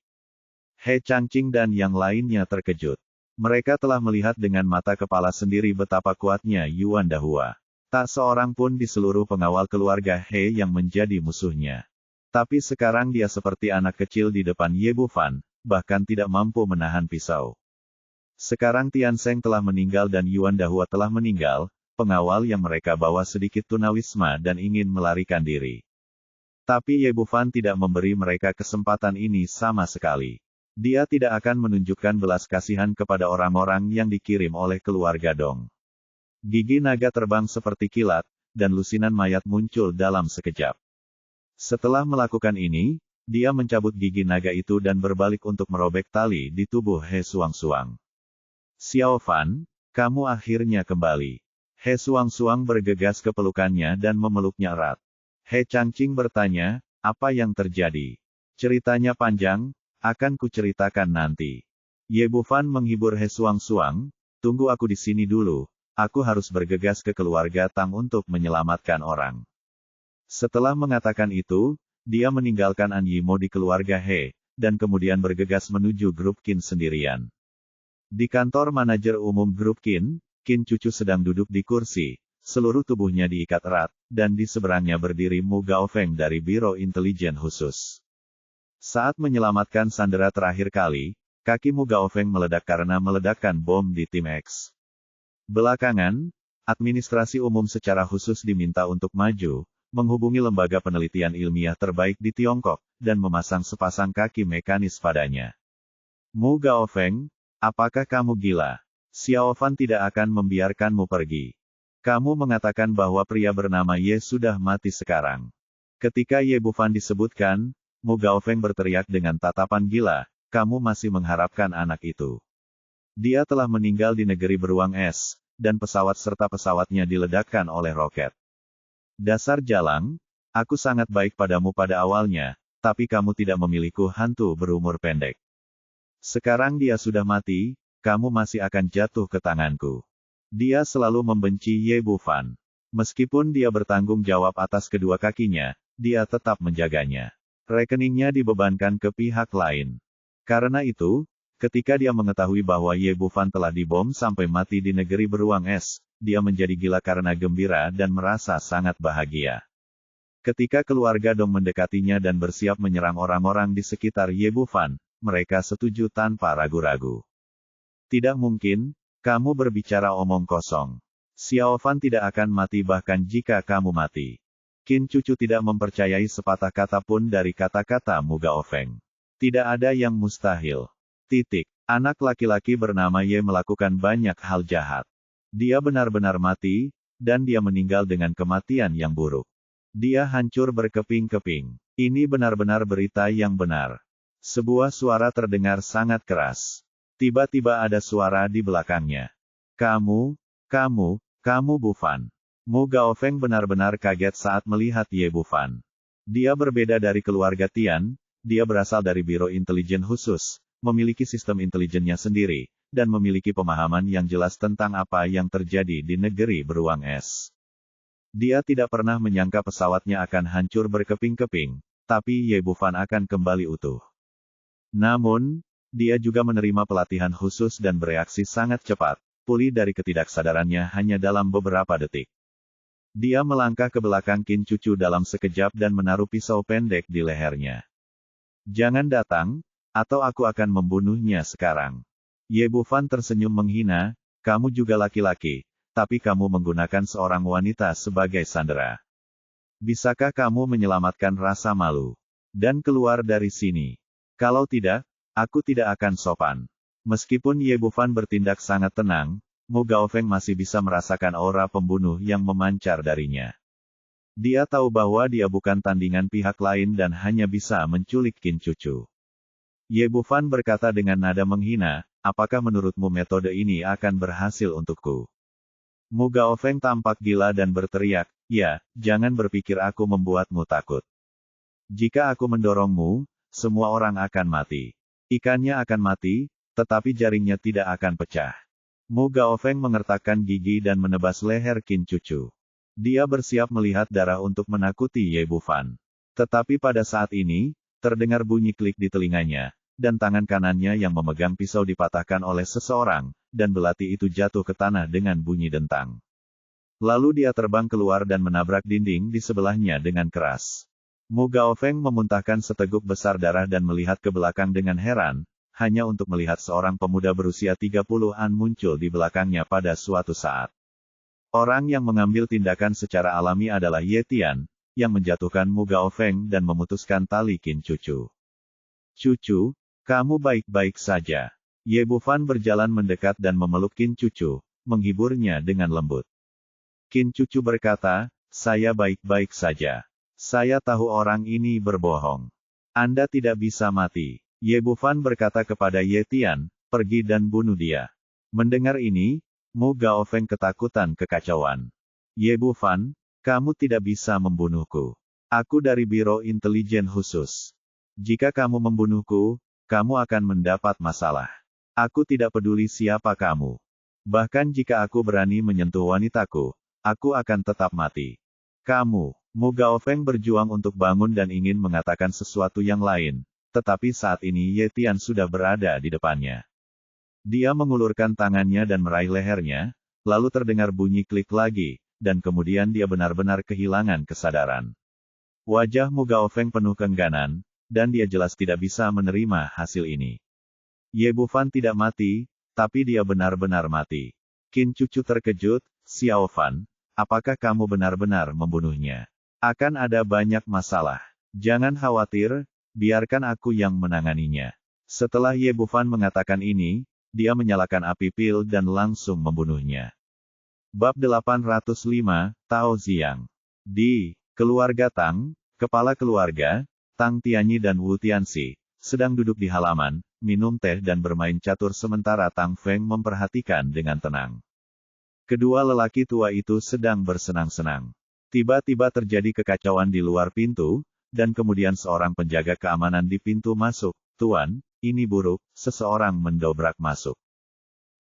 He Changqing dan yang lainnya terkejut. Mereka telah melihat dengan mata kepala sendiri betapa kuatnya Yuan Dahua. Tak seorang pun di seluruh pengawal keluarga He yang menjadi musuhnya. Tapi sekarang dia seperti anak kecil di depan Ye Bufan, bahkan tidak mampu menahan pisau. Sekarang Tian Seng telah meninggal dan Yuan Dahua telah meninggal, pengawal yang mereka bawa sedikit tunawisma dan ingin melarikan diri. Tapi Ye Bufan tidak memberi mereka kesempatan ini sama sekali. Dia tidak akan menunjukkan belas kasihan kepada orang-orang yang dikirim oleh keluarga Dong. Gigi naga terbang seperti kilat, dan lusinan mayat muncul dalam sekejap. Setelah melakukan ini, dia mencabut gigi naga itu dan berbalik untuk merobek tali di tubuh He Suang-Suang. Xiao Fan, kamu akhirnya kembali. He Suang-Suang bergegas ke pelukannya dan memeluknya erat. He Changqing bertanya, apa yang terjadi? Ceritanya panjang, akan kuceritakan nanti. Ye Bufan menghibur He Suang-Suang, tunggu aku di sini dulu, aku harus bergegas ke keluarga Tang untuk menyelamatkan orang. Setelah mengatakan itu, dia meninggalkan An Yimo di keluarga He, dan kemudian bergegas menuju grup Qin sendirian. Di kantor manajer umum grup Qin, Qin Cucu sedang duduk di kursi, seluruh tubuhnya diikat erat, dan di seberangnya berdiri Mu Gaofeng dari Biro Intelijen Khusus. Saat menyelamatkan sandera terakhir kali, kaki Mu Gaofeng meledak karena meledakkan bom di tim X. Belakangan, administrasi umum secara khusus diminta untuk maju, menghubungi lembaga penelitian ilmiah terbaik di Tiongkok, dan memasang sepasang kaki mekanis padanya. Mu Gaofeng, apakah kamu gila? Xiao Fan tidak akan membiarkanmu pergi. Kamu mengatakan bahwa pria bernama Ye sudah mati sekarang. Ketika Ye Bufan disebutkan, Mu Gaofeng berteriak dengan tatapan gila, kamu masih mengharapkan anak itu. Dia telah meninggal di negeri beruang es, dan pesawat serta pesawatnya diledakkan oleh roket. Dasar jalang, aku sangat baik padamu pada awalnya, tapi kamu tidak memilihku hantu berumur pendek. Sekarang dia sudah mati, kamu masih akan jatuh ke tanganku. Dia selalu membenci Ye Bufan. Meskipun dia bertanggung jawab atas kedua kakinya, dia tetap menjaganya. Rekeningnya dibebankan ke pihak lain. Karena itu, ketika dia mengetahui bahwa Ye Bufan telah dibom sampai mati di negeri beruang es, dia menjadi gila karena gembira dan merasa sangat bahagia. Ketika keluarga Dong mendekatinya dan bersiap menyerang orang-orang di sekitar Ye Bufan, mereka setuju tanpa ragu-ragu. Tidak mungkin, kamu berbicara omong kosong. Xiao Fan tidak akan mati bahkan jika kamu mati. Qin Cucu tidak mempercayai sepatah kata pun dari kata-kata Mu Gaofeng. Tidak ada yang mustahil. Anak laki-laki bernama Ye melakukan banyak hal jahat. Dia benar-benar mati, dan dia meninggal dengan kematian yang buruk. Dia hancur berkeping-keping. Ini benar-benar berita yang benar. Sebuah suara terdengar sangat keras. Tiba-tiba ada suara di belakangnya. Kamu Bufan. Mu Gaofeng benar-benar kaget saat melihat Ye Bufan. Dia berbeda dari keluarga Tian, dia berasal dari Biro Intelijen Khusus, memiliki sistem intelijennya sendiri, dan memiliki pemahaman yang jelas tentang apa yang terjadi di negeri beruang es. Dia tidak pernah menyangka pesawatnya akan hancur berkeping-keping, tapi Ye Bufan akan kembali utuh. Namun, dia juga menerima pelatihan khusus dan bereaksi sangat cepat, pulih dari ketidaksadarannya hanya dalam beberapa detik. Dia melangkah ke belakang Qin Cucu dalam sekejap dan menaruh pisau pendek di lehernya. Jangan datang, atau aku akan membunuhnya sekarang. Ye Bufan tersenyum menghina, kamu juga laki-laki, tapi kamu menggunakan seorang wanita sebagai sandera. Bisakah kamu menyelamatkan rasa malu? Dan keluar dari sini. Kalau tidak, aku tidak akan sopan. Meskipun Ye Bufan bertindak sangat tenang, Mu Gaofeng masih bisa merasakan aura pembunuh yang memancar darinya. Dia tahu bahwa dia bukan tandingan pihak lain dan hanya bisa menculik Qin Cucu. Ye Bufan berkata dengan nada menghina, apakah menurutmu metode ini akan berhasil untukku? Mu Gaofeng tampak gila dan berteriak, ya, jangan berpikir aku membuatmu takut. Jika aku mendorongmu, semua orang akan mati. Ikannya akan mati, tetapi jaringnya tidak akan pecah. Mu Gaofeng mengertakkan gigi dan menebas leher Qin Cucu. Dia bersiap melihat darah untuk menakuti Ye Bufan. Tetapi pada saat ini, terdengar bunyi klik di telinganya, dan tangan kanannya yang memegang pisau dipatahkan oleh seseorang, dan belati itu jatuh ke tanah dengan bunyi dentang. Lalu dia terbang keluar dan menabrak dinding di sebelahnya dengan keras. Mu Gaofeng memuntahkan seteguk besar darah dan melihat ke belakang dengan heran, hanya untuk melihat seorang pemuda berusia 30-an muncul di belakangnya pada suatu saat. Orang yang mengambil tindakan secara alami adalah Ye Tian, yang menjatuhkan Mu Gaofeng dan memutuskan tali Qin Cucu. Cucu, kamu baik-baik saja. Ye Bufan berjalan mendekat dan memeluk Qin Cucu, menghiburnya dengan lembut. Qin Cucu berkata, saya baik-baik saja. Saya tahu orang ini berbohong. Anda tidak bisa mati. Ye Bufan berkata kepada Ye Tian, pergi dan bunuh dia. Mendengar ini, Mu Gaofeng ketakutan kekacauan. Ye Bufan, kamu tidak bisa membunuhku. Aku dari Biro Intelijen Khusus. Jika kamu membunuhku, kamu akan mendapat masalah. Aku tidak peduli siapa kamu. Bahkan jika aku berani menyentuh wanitaku, aku akan tetap mati. Kamu, Mu Gaofeng berjuang untuk bangun dan ingin mengatakan sesuatu yang lain, tetapi saat ini Ye Tian sudah berada di depannya. Dia mengulurkan tangannya dan meraih lehernya, lalu terdengar bunyi klik lagi, dan kemudian dia benar-benar kehilangan kesadaran. Wajah Mu Gaofeng penuh keengganan, dan dia jelas tidak bisa menerima hasil ini. Ye Bufan tidak mati, tapi dia benar-benar mati. Qin Cucu terkejut, Xiao Fan, apakah kamu benar-benar membunuhnya? Akan ada banyak masalah. Jangan khawatir, biarkan aku yang menanganinya. Setelah Ye Bufan mengatakan ini, dia menyalakan api pil dan langsung membunuhnya. Bab 805, Tao Ziang. Di keluarga Tang, kepala keluarga, Tang Tianyi dan Wu Tianxi, sedang duduk di halaman, minum teh dan bermain catur sementara Tang Feng memperhatikan dengan tenang. Kedua lelaki tua itu sedang bersenang-senang. Tiba-tiba terjadi kekacauan di luar pintu, dan kemudian seorang penjaga keamanan di pintu masuk. Tuan, ini buruk, seseorang mendobrak masuk.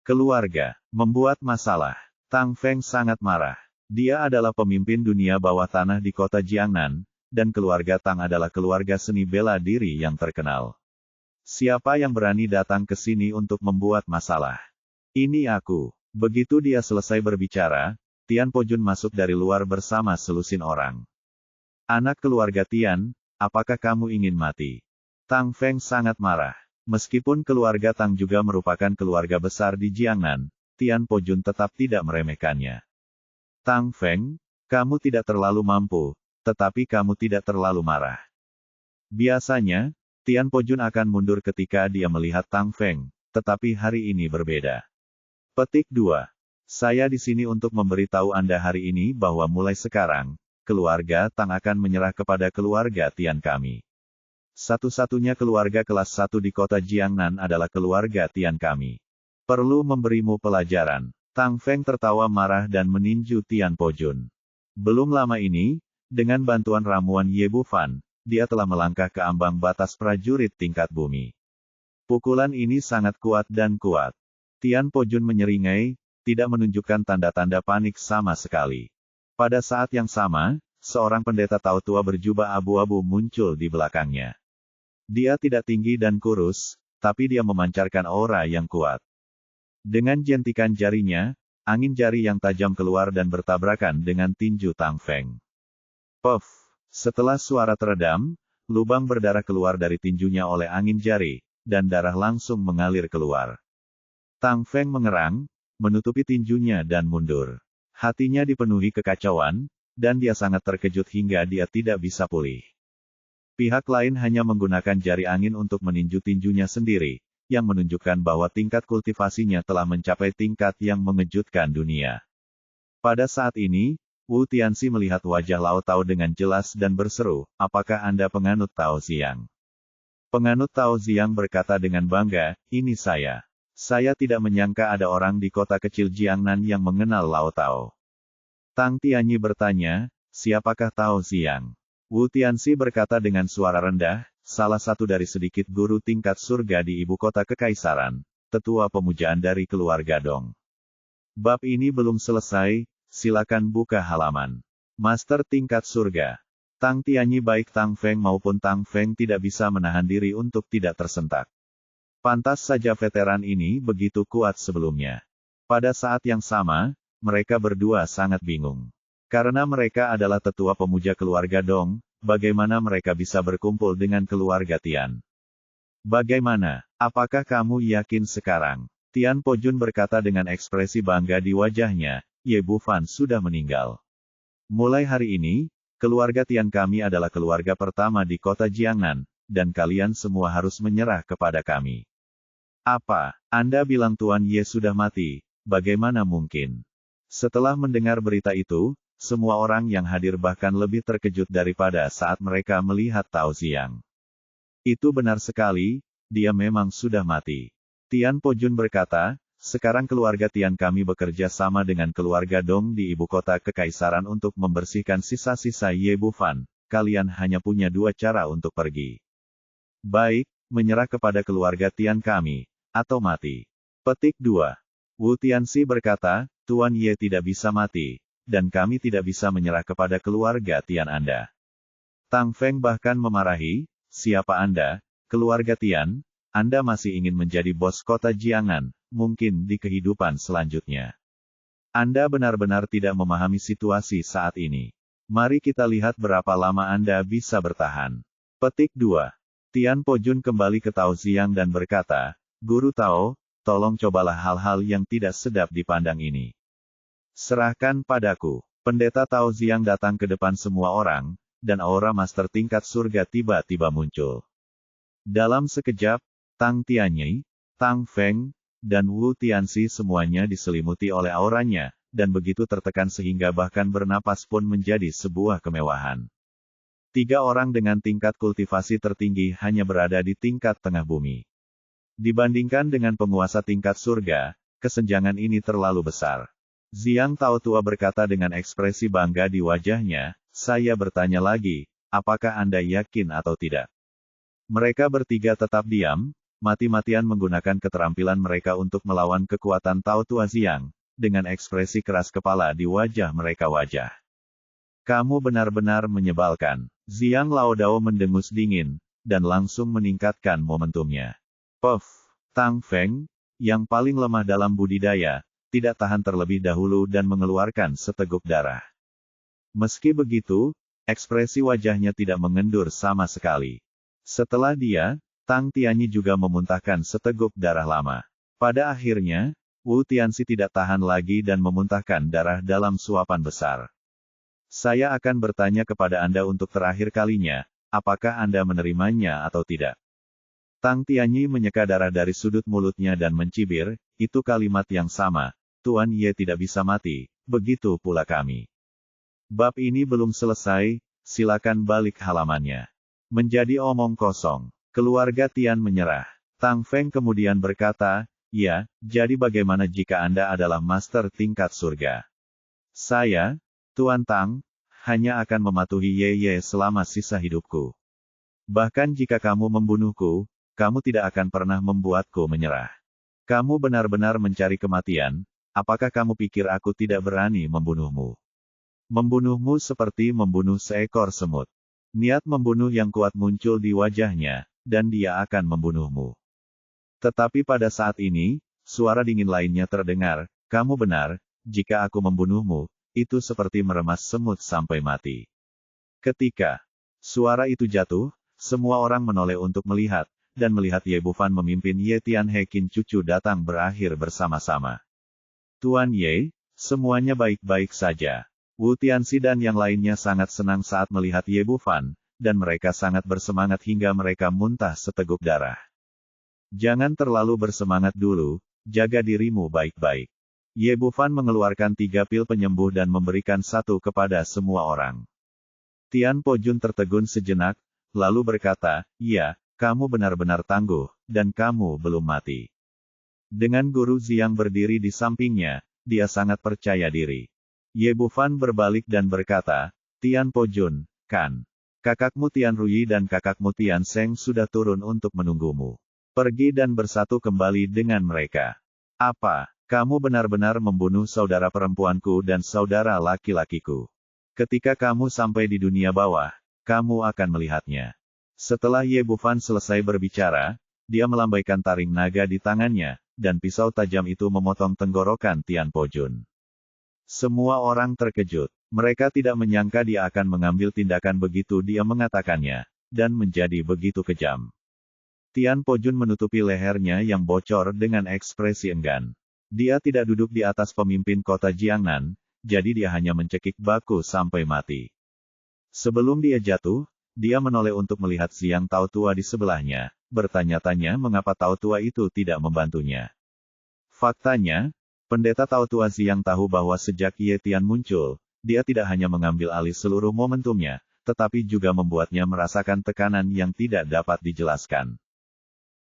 Keluarga, membuat masalah. Tang Feng sangat marah. Dia adalah pemimpin dunia bawah tanah di kota Jiangnan, dan keluarga Tang adalah keluarga seni bela diri yang terkenal. Siapa yang berani datang ke sini untuk membuat masalah? Ini aku. Begitu dia selesai berbicara, Tian Pojun masuk dari luar bersama selusin orang. Anak keluarga Tian, apakah kamu ingin mati? Tang Feng sangat marah. Meskipun keluarga Tang juga merupakan keluarga besar di Jiangnan, Tian Pojun tetap tidak meremehkannya. Tang Feng, kamu tidak terlalu mampu, tetapi kamu tidak terlalu marah. Biasanya, Tian Pojun akan mundur ketika dia melihat Tang Feng, tetapi hari ini berbeda. Petik 2. Saya di sini untuk memberitahu Anda hari ini bahwa mulai sekarang, keluarga Tang akan menyerah kepada keluarga Tian kami. Satu-satunya keluarga kelas 1 di kota Jiangnan adalah keluarga Tian kami. Perlu memberimu pelajaran. Tang Feng tertawa marah dan meninju Tian Pojun. Belum lama ini, dengan bantuan ramuan Ye Bufan, dia telah melangkah ke ambang batas prajurit tingkat bumi. Pukulan ini sangat kuat dan kuat. Tian Pojun menyeringai, tidak menunjukkan tanda-tanda panik sama sekali. Pada saat yang sama, seorang pendeta Tao tua berjubah abu-abu muncul di belakangnya. Dia tidak tinggi dan kurus, tapi dia memancarkan aura yang kuat. Dengan jentikan jarinya, angin jari yang tajam keluar dan bertabrakan dengan tinju Tang Feng. Puff! Setelah suara teredam, lubang berdarah keluar dari tinjunya oleh angin jari, dan darah langsung mengalir keluar. Tang Feng mengerang, menutupi tinjunya dan mundur. Hatinya dipenuhi kekacauan, dan dia sangat terkejut hingga dia tidak bisa pulih. Pihak lain hanya menggunakan jari angin untuk meninju tinjunya sendiri, yang menunjukkan bahwa tingkat kultivasinya telah mencapai tingkat yang mengejutkan dunia. Pada saat ini, Wu Tianxi melihat wajah Lao Tao dengan jelas dan berseru, apakah Anda penganut Tao Ziang? Penganut Tao Ziang berkata dengan bangga, ini saya. Saya tidak menyangka ada orang di kota kecil Jiangnan yang mengenal Lao Tao. Tang Tianyi bertanya, siapakah Tao Ziang? Wu Tianxi berkata dengan suara rendah, salah satu dari sedikit guru tingkat surga di ibu kota kekaisaran, tetua pemujaan dari keluarga Dong. Bab ini belum selesai, silakan buka halaman. Master tingkat surga. Tang Tianyi baik Tang Feng maupun Tang Feng tidak bisa menahan diri untuk tidak tersentak. Pantas saja veteran ini begitu kuat sebelumnya. Pada saat yang sama, mereka berdua sangat bingung. Karena mereka adalah tetua pemuja keluarga Dong, bagaimana mereka bisa berkumpul dengan keluarga Tian? Bagaimana? Apakah kamu yakin sekarang? Tian Pojun berkata dengan ekspresi bangga di wajahnya, Ye Bufan sudah meninggal. Mulai hari ini, keluarga Tian kami adalah keluarga pertama di kota Jiangnan, dan kalian semua harus menyerah kepada kami. Apa? Anda bilang Tuan Ye sudah mati, bagaimana mungkin? Setelah mendengar berita itu, semua orang yang hadir bahkan lebih terkejut daripada saat mereka melihat Tao Xiang. Itu benar sekali, dia memang sudah mati. Tian Pojun berkata, sekarang keluarga Tian kami bekerja sama dengan keluarga Dong di ibu kota kekaisaran untuk membersihkan sisa-sisa Ye Bufan. Kalian hanya punya dua cara untuk pergi. Baik, menyerah kepada keluarga Tian kami, atau mati. Petik 2. Wu Tianxi berkata, Tuan Ye tidak bisa mati, dan kami tidak bisa menyerah kepada keluarga Tian Anda. Tang Feng bahkan memarahi, siapa Anda, keluarga Tian? Anda masih ingin menjadi bos kota Jiangnan, mungkin di kehidupan selanjutnya. Anda benar-benar tidak memahami situasi saat ini. Mari kita lihat berapa lama Anda bisa bertahan. Petik 2. Tian Pojun kembali ke Tao Xiang dan berkata, Guru Tao, tolong cobalah hal-hal yang tidak sedap dipandang ini. Serahkan padaku. Pendeta Tao Xiang datang ke depan semua orang, dan aura master tingkat surga tiba-tiba muncul. Dalam sekejap, Tang Tianyi, Tang Feng, dan Wu Tianxi semuanya diselimuti oleh auranya, dan begitu tertekan sehingga bahkan bernapas pun menjadi sebuah kemewahan. 3 orang dengan tingkat kultivasi tertinggi hanya berada di tingkat tengah bumi. Dibandingkan dengan penguasa tingkat surga, kesenjangan ini terlalu besar. Xiang Tao tua berkata dengan ekspresi bangga di wajahnya, saya bertanya lagi, apakah Anda yakin atau tidak? Mereka bertiga tetap diam, mati-matian menggunakan keterampilan mereka untuk melawan kekuatan Tao tua Xiang, dengan ekspresi keras kepala di wajah mereka wajah. Kamu benar-benar menyebalkan. Xiang Laodao mendengus dingin, dan langsung meningkatkan momentumnya. Puff, Tang Feng, yang paling lemah dalam budidaya, tidak tahan terlebih dahulu dan mengeluarkan seteguk darah. Meski begitu, ekspresi wajahnya tidak mengendur sama sekali. Setelah dia, Tang Tianyi juga memuntahkan seteguk darah lama. Pada akhirnya, Wu Tianxi tidak tahan lagi dan memuntahkan darah dalam suapan besar. Saya akan bertanya kepada Anda untuk terakhir kalinya, apakah Anda menerimanya atau tidak? Tang Tianyi menyeka darah dari sudut mulutnya dan mencibir, itu kalimat yang sama, Tuan Ye tidak bisa mati, begitu pula kami. Bab ini belum selesai, silakan balik halamannya. Menjadi omong kosong, keluarga Tian menyerah. Tang Feng kemudian berkata, ya, jadi bagaimana jika Anda adalah master tingkat surga? Saya, Tuan Tang, hanya akan mematuhi Ye selama sisa hidupku. Bahkan jika kamu membunuhku, kamu tidak akan pernah membuatku menyerah. Kamu benar-benar mencari kematian, apakah kamu pikir aku tidak berani membunuhmu? Membunuhmu seperti membunuh seekor semut. Niat membunuh yang kuat muncul di wajahnya, dan dia akan membunuhmu. Tetapi pada saat ini, suara dingin lainnya terdengar, kamu benar, jika aku membunuhmu, itu seperti meremas semut sampai mati. Ketika suara itu jatuh, semua orang menoleh untuk melihat, dan melihat Ye Bufan memimpin Ye Tianhe Qin cucu datang berakhir bersama-sama. Tuan Ye, semuanya baik-baik saja. Wu Tianxi dan yang lainnya sangat senang saat melihat Ye Bufan, dan mereka sangat bersemangat hingga mereka muntah seteguk darah. Jangan terlalu bersemangat dulu, jaga dirimu baik-baik. Ye Bufan mengeluarkan 3 pil penyembuh dan memberikan 1 kepada semua orang. Tian Pojun tertegun sejenak, lalu berkata, iya, kamu benar-benar tangguh, dan kamu belum mati. Dengan Guru Xiang berdiri di sampingnya, dia sangat percaya diri. Ye Bufan berbalik dan berkata, Tian Pojun, kan? Kakakmu Tian Ruyi dan kakakmu Tian Seng sudah turun untuk menunggumu. Pergi dan bersatu kembali dengan mereka. Apa? Kamu benar-benar membunuh saudara perempuanku dan saudara laki-lakiku. Ketika kamu sampai di dunia bawah, kamu akan melihatnya. Setelah Ye Bufan selesai berbicara, dia melambaikan taring naga di tangannya, dan pisau tajam itu memotong tenggorokan Tian Pojun. Semua orang terkejut. Mereka tidak menyangka dia akan mengambil tindakan begitu dia mengatakannya, dan menjadi begitu kejam. Tian Pojun menutupi lehernya yang bocor dengan ekspresi enggan. Dia tidak duduk di atas pemimpin kota Jiangnan, jadi dia hanya mencekik baku sampai mati. Sebelum dia jatuh, dia menoleh untuk melihat Xiang Tao tua di sebelahnya, bertanya-tanya mengapa Tao tua itu tidak membantunya. Faktanya, pendeta Tao tua Xiang tahu bahwa sejak Ye Tian muncul, dia tidak hanya mengambil alih seluruh momentumnya, tetapi juga membuatnya merasakan tekanan yang tidak dapat dijelaskan.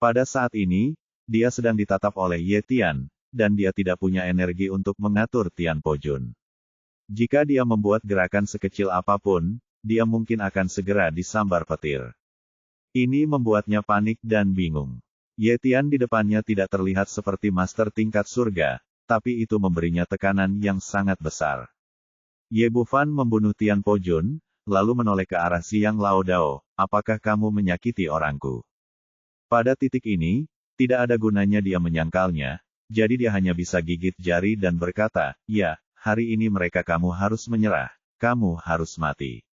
Pada saat ini, dia sedang ditatap oleh Ye Tian, dan dia tidak punya energi untuk mengatur Tian Pojun. Jika dia membuat gerakan sekecil apapun, dia mungkin akan segera disambar petir. Ini membuatnya panik dan bingung. Ye Tian di depannya tidak terlihat seperti master tingkat surga, tapi itu memberinya tekanan yang sangat besar. Ye Bufan membunuh Tian Pojun, lalu menoleh ke arah Xiang Lao Dao, apakah kamu menyakiti orangku? Pada titik ini, tidak ada gunanya dia menyangkalnya, jadi dia hanya bisa gigit jari dan berkata, ya, hari ini mereka kamu harus menyerah, kamu harus mati.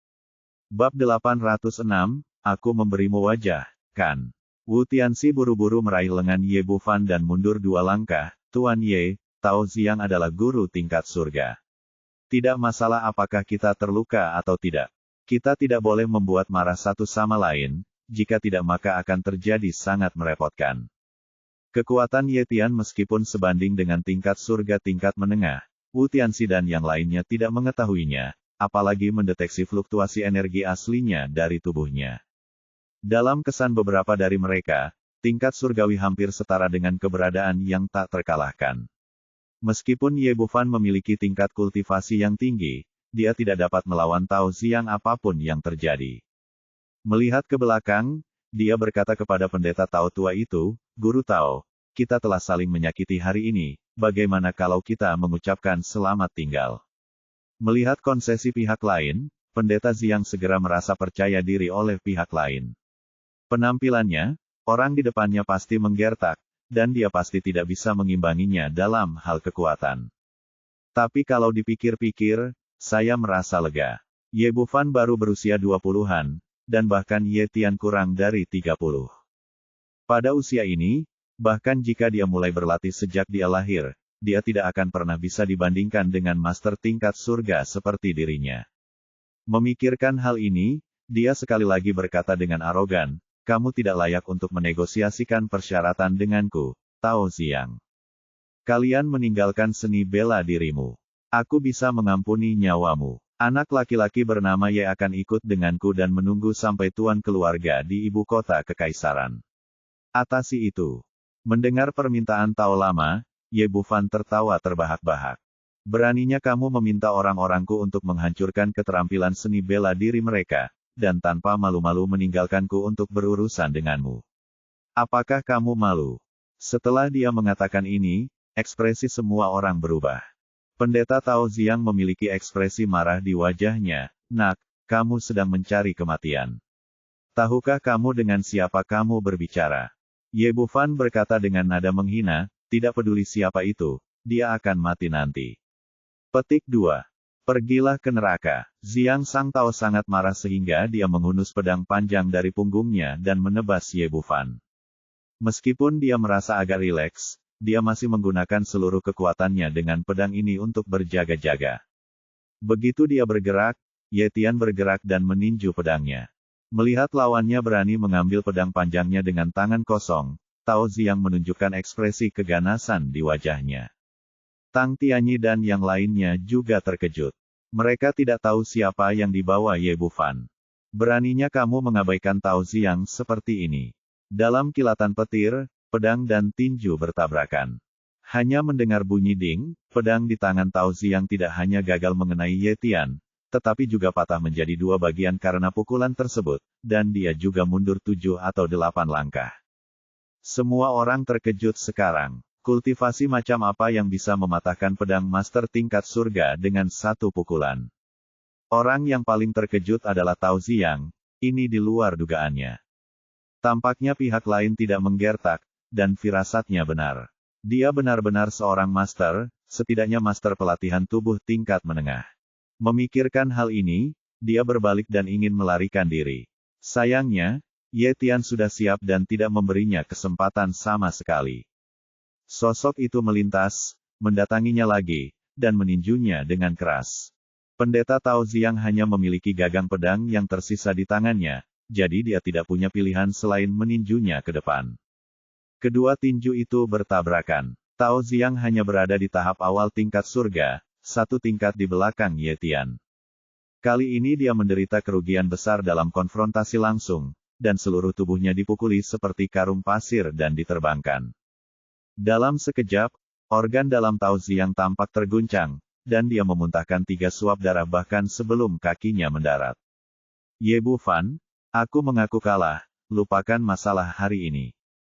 Bab 806, aku memberimu wajah, kan? Wu Tianxi buru-buru meraih lengan Ye Bufan dan mundur 2 langkah, Tuan Ye, Tao Xiang adalah guru tingkat surga. Tidak masalah apakah kita terluka atau tidak. Kita tidak boleh membuat marah satu sama lain, jika tidak maka akan terjadi sangat merepotkan. Kekuatan Ye Tian meskipun sebanding dengan tingkat surga tingkat menengah, Wu Tianxi dan yang lainnya tidak mengetahuinya, apalagi mendeteksi fluktuasi energi aslinya dari tubuhnya. Dalam kesan beberapa dari mereka, tingkat surgawi hampir setara dengan keberadaan yang tak terkalahkan. Meskipun Ye Bufan memiliki tingkat kultivasi yang tinggi, dia tidak dapat melawan Tao Xiang apapun yang terjadi. Melihat ke belakang, dia berkata kepada pendeta Tao tua itu, Guru Tao, kita telah saling menyakiti hari ini, bagaimana kalau kita mengucapkan selamat tinggal? Melihat konsesi pihak lain, pendeta Xiang segera merasa percaya diri oleh pihak lain. Penampilannya, orang di depannya pasti menggertak, dan dia pasti tidak bisa mengimbanginya dalam hal kekuatan. Tapi kalau dipikir-pikir, saya merasa lega. Ye Bufan baru berusia 20-an, dan bahkan Ye Tian kurang dari 30. Pada usia ini, bahkan jika dia mulai berlatih sejak dia lahir, dia tidak akan pernah bisa dibandingkan dengan master tingkat surga seperti dirinya. Memikirkan hal ini, dia sekali lagi berkata dengan arogan, kamu tidak layak untuk menegosiasikan persyaratan denganku, Tao Xiang. Kalian meninggalkan seni bela dirimu. Aku bisa mengampuni nyawamu. Anak laki-laki bernama Ye akan ikut denganku dan menunggu sampai tuan keluarga di ibu kota kekaisaran. Atasi itu. Mendengar permintaan Tao Lama, Ye Bufan tertawa terbahak-bahak. Beraninya kamu meminta orang-orangku untuk menghancurkan keterampilan seni bela diri mereka, dan tanpa malu-malu meninggalkanku untuk berurusan denganmu. Apakah kamu malu? Setelah dia mengatakan ini, ekspresi semua orang berubah. Pendeta Tao Xiang memiliki ekspresi marah di wajahnya, nak, kamu sedang mencari kematian. Tahukah kamu dengan siapa kamu berbicara? Ye Bufan berkata dengan nada menghina, tidak peduli siapa itu, dia akan mati nanti. Petik 2. Pergilah ke neraka. Xiang Sang Tao sangat marah sehingga dia menghunus pedang panjang dari punggungnya dan menebas Ye Bufan. Meskipun dia merasa agak rileks, dia masih menggunakan seluruh kekuatannya dengan pedang ini untuk berjaga-jaga. Begitu dia bergerak, Ye Tian bergerak dan meninju pedangnya. Melihat lawannya berani mengambil pedang panjangnya dengan tangan kosong, Tao Xiang menunjukkan ekspresi keganasan di wajahnya. Tang Tianyi dan yang lainnya juga terkejut. Mereka tidak tahu siapa yang dibawa Ye Bufan. Beraninya kamu mengabaikan Tao Xiang seperti ini. Dalam kilatan petir, pedang dan tinju bertabrakan. Hanya mendengar bunyi ding, pedang di tangan Tao Xiang tidak hanya gagal mengenai Ye Tian, tetapi juga patah menjadi 2 bagian karena pukulan tersebut, dan dia juga mundur 7 atau 8 langkah. Semua orang terkejut sekarang. Kultivasi macam apa yang bisa mematahkan pedang master tingkat surga dengan 1 pukulan? Orang yang paling terkejut adalah Tao Xiang, Ini di luar dugaannya. Tampaknya pihak lain tidak menggertak, dan firasatnya benar. Dia benar-benar seorang master, setidaknya master pelatihan tubuh tingkat menengah. Memikirkan hal ini, dia berbalik dan ingin melarikan diri. Sayangnya, Ye Tian sudah siap dan tidak memberinya kesempatan sama sekali. Sosok itu melintas, mendatanginya lagi, dan meninjunya dengan keras. Pendeta Tao Ziang hanya memiliki gagang pedang yang tersisa di tangannya, jadi dia tidak punya pilihan selain meninjunya ke depan. Kedua tinju itu bertabrakan. Tao Ziang hanya berada di tahap awal tingkat surga, satu tingkat di belakang Ye Tian. Kali ini dia menderita kerugian besar dalam konfrontasi langsung, dan seluruh tubuhnya dipukuli seperti karung pasir dan diterbangkan. Dalam sekejap, organ dalam Tao Ziang tampak terguncang, dan dia memuntahkan 3 suap darah bahkan sebelum kakinya mendarat. Ye Bufan, aku mengaku kalah, lupakan masalah hari ini.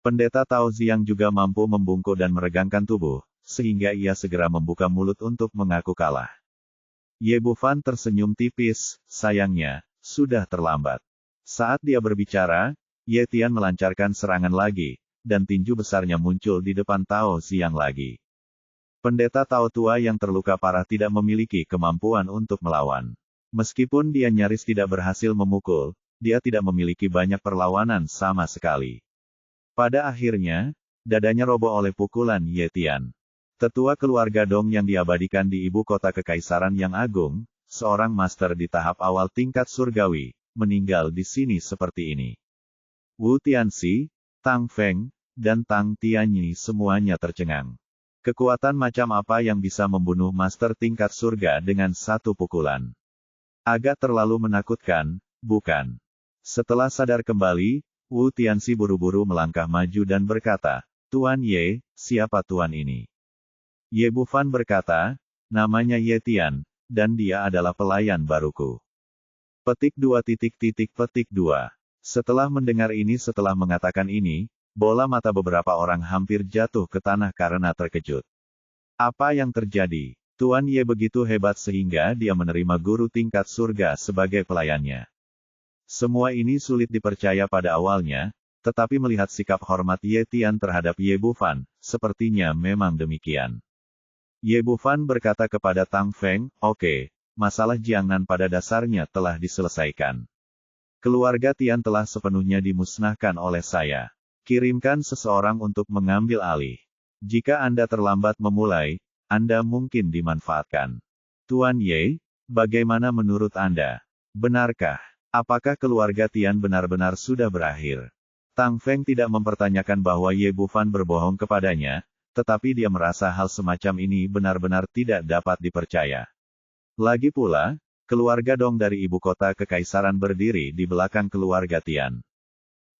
Pendeta Tao Ziang juga mampu membungkuk dan meregangkan tubuh, sehingga ia segera membuka mulut untuk mengaku kalah. Ye Bufan tersenyum tipis, sayangnya, sudah terlambat. Saat dia berbicara, Ye Tian melancarkan serangan lagi, dan tinju besarnya muncul di depan Tao Ziang lagi. Pendeta Tao tua yang terluka parah tidak memiliki kemampuan untuk melawan. Meskipun dia nyaris tidak berhasil memukul, dia tidak memiliki banyak perlawanan sama sekali. Pada akhirnya, dadanya roboh oleh pukulan Ye Tian. Tetua keluarga Dong yang diabadikan di ibu kota kekaisaran yang agung, seorang master di tahap awal tingkat surgawi, meninggal di sini seperti ini. Wu Tianxi, Tang Feng, dan Tang Tianyi semuanya tercengang. Kekuatan macam apa yang bisa membunuh master tingkat surga dengan satu pukulan? Agak terlalu menakutkan, bukan? Setelah sadar kembali, Wu Tianxi buru-buru melangkah maju dan berkata, Tuan Ye, siapa tuan ini? Ye Bufan berkata, namanya Ye Tian, dan dia adalah pelayan baruku. Petik 2. Setelah mendengar ini setelah mengatakan ini, bola mata beberapa orang hampir jatuh ke tanah karena terkejut. Apa yang terjadi? Tuan Ye begitu hebat sehingga dia menerima guru tingkat surga sebagai pelayannya. Semua ini sulit dipercaya pada awalnya, tetapi melihat sikap hormat Ye Tian terhadap Ye Bufan, sepertinya memang demikian. Ye Bufan berkata kepada Tang Feng, oke, masalah Jiangnan pada dasarnya telah diselesaikan. Keluarga Tian telah sepenuhnya dimusnahkan oleh saya. Kirimkan seseorang untuk mengambil alih. Jika Anda terlambat memulai, Anda mungkin dimanfaatkan. Tuan Ye, bagaimana menurut Anda? Benarkah? Apakah keluarga Tian benar-benar sudah berakhir? Tang Feng tidak mempertanyakan bahwa Ye Bufan berbohong kepadanya, tetapi dia merasa hal semacam ini benar-benar tidak dapat dipercaya. Lagi pula, keluarga Dong dari ibu kota kekaisaran berdiri di belakang keluarga Tian.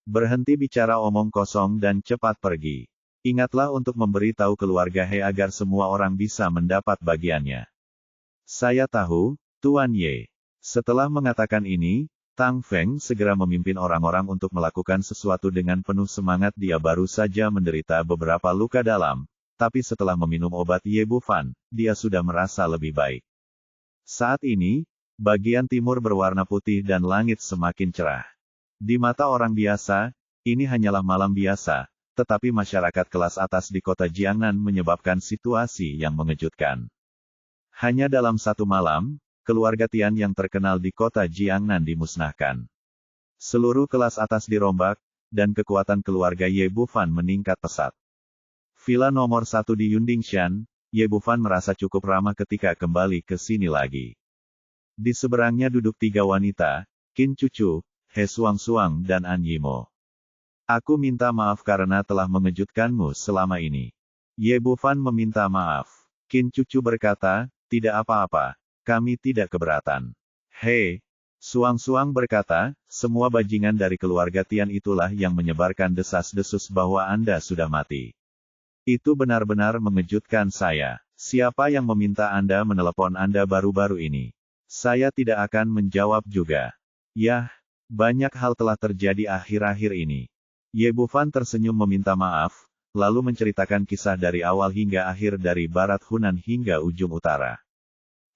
Berhenti bicara omong kosong dan cepat pergi. Ingatlah untuk memberi tahu keluarga He agar semua orang bisa mendapat bagiannya. Saya tahu, Tuan Ye. Setelah mengatakan ini, Tang Feng segera memimpin orang-orang untuk melakukan sesuatu dengan penuh semangat. Dia baru saja menderita beberapa luka dalam, tapi setelah meminum obat Ye Bufan, dia sudah merasa lebih baik. Saat ini, bagian timur berwarna putih dan langit semakin cerah. Di mata orang biasa, ini hanyalah malam biasa, tetapi masyarakat kelas atas di kota Jiangnan menyebabkan situasi yang mengejutkan. Hanya dalam satu malam, keluarga Tian yang terkenal di kota Jiangnan dimusnahkan. Seluruh kelas atas dirombak, dan kekuatan keluarga Ye Bufan meningkat pesat. Villa nomor 1 di Yundingshan, Ye Bufan merasa cukup ramah ketika kembali ke sini lagi. Di seberangnya duduk 3 wanita, Qin Cucu, He Suang-Suang dan An Yimo. Aku minta maaf karena telah mengejutkanmu selama ini. Ye Bufan meminta maaf. Qin Cucu berkata, tidak apa-apa. Kami tidak keberatan. Hei, Suang-Suang berkata, semua bajingan dari keluarga Tian itulah yang menyebarkan desas-desus bahwa Anda sudah mati. Itu benar-benar mengejutkan saya. Siapa yang meminta Anda menelepon Anda baru-baru ini? Saya tidak akan menjawab juga. Yah, banyak hal telah terjadi akhir-akhir ini. Ye Bufan tersenyum meminta maaf, lalu menceritakan kisah dari awal hingga akhir dari barat Hunan hingga ujung utara.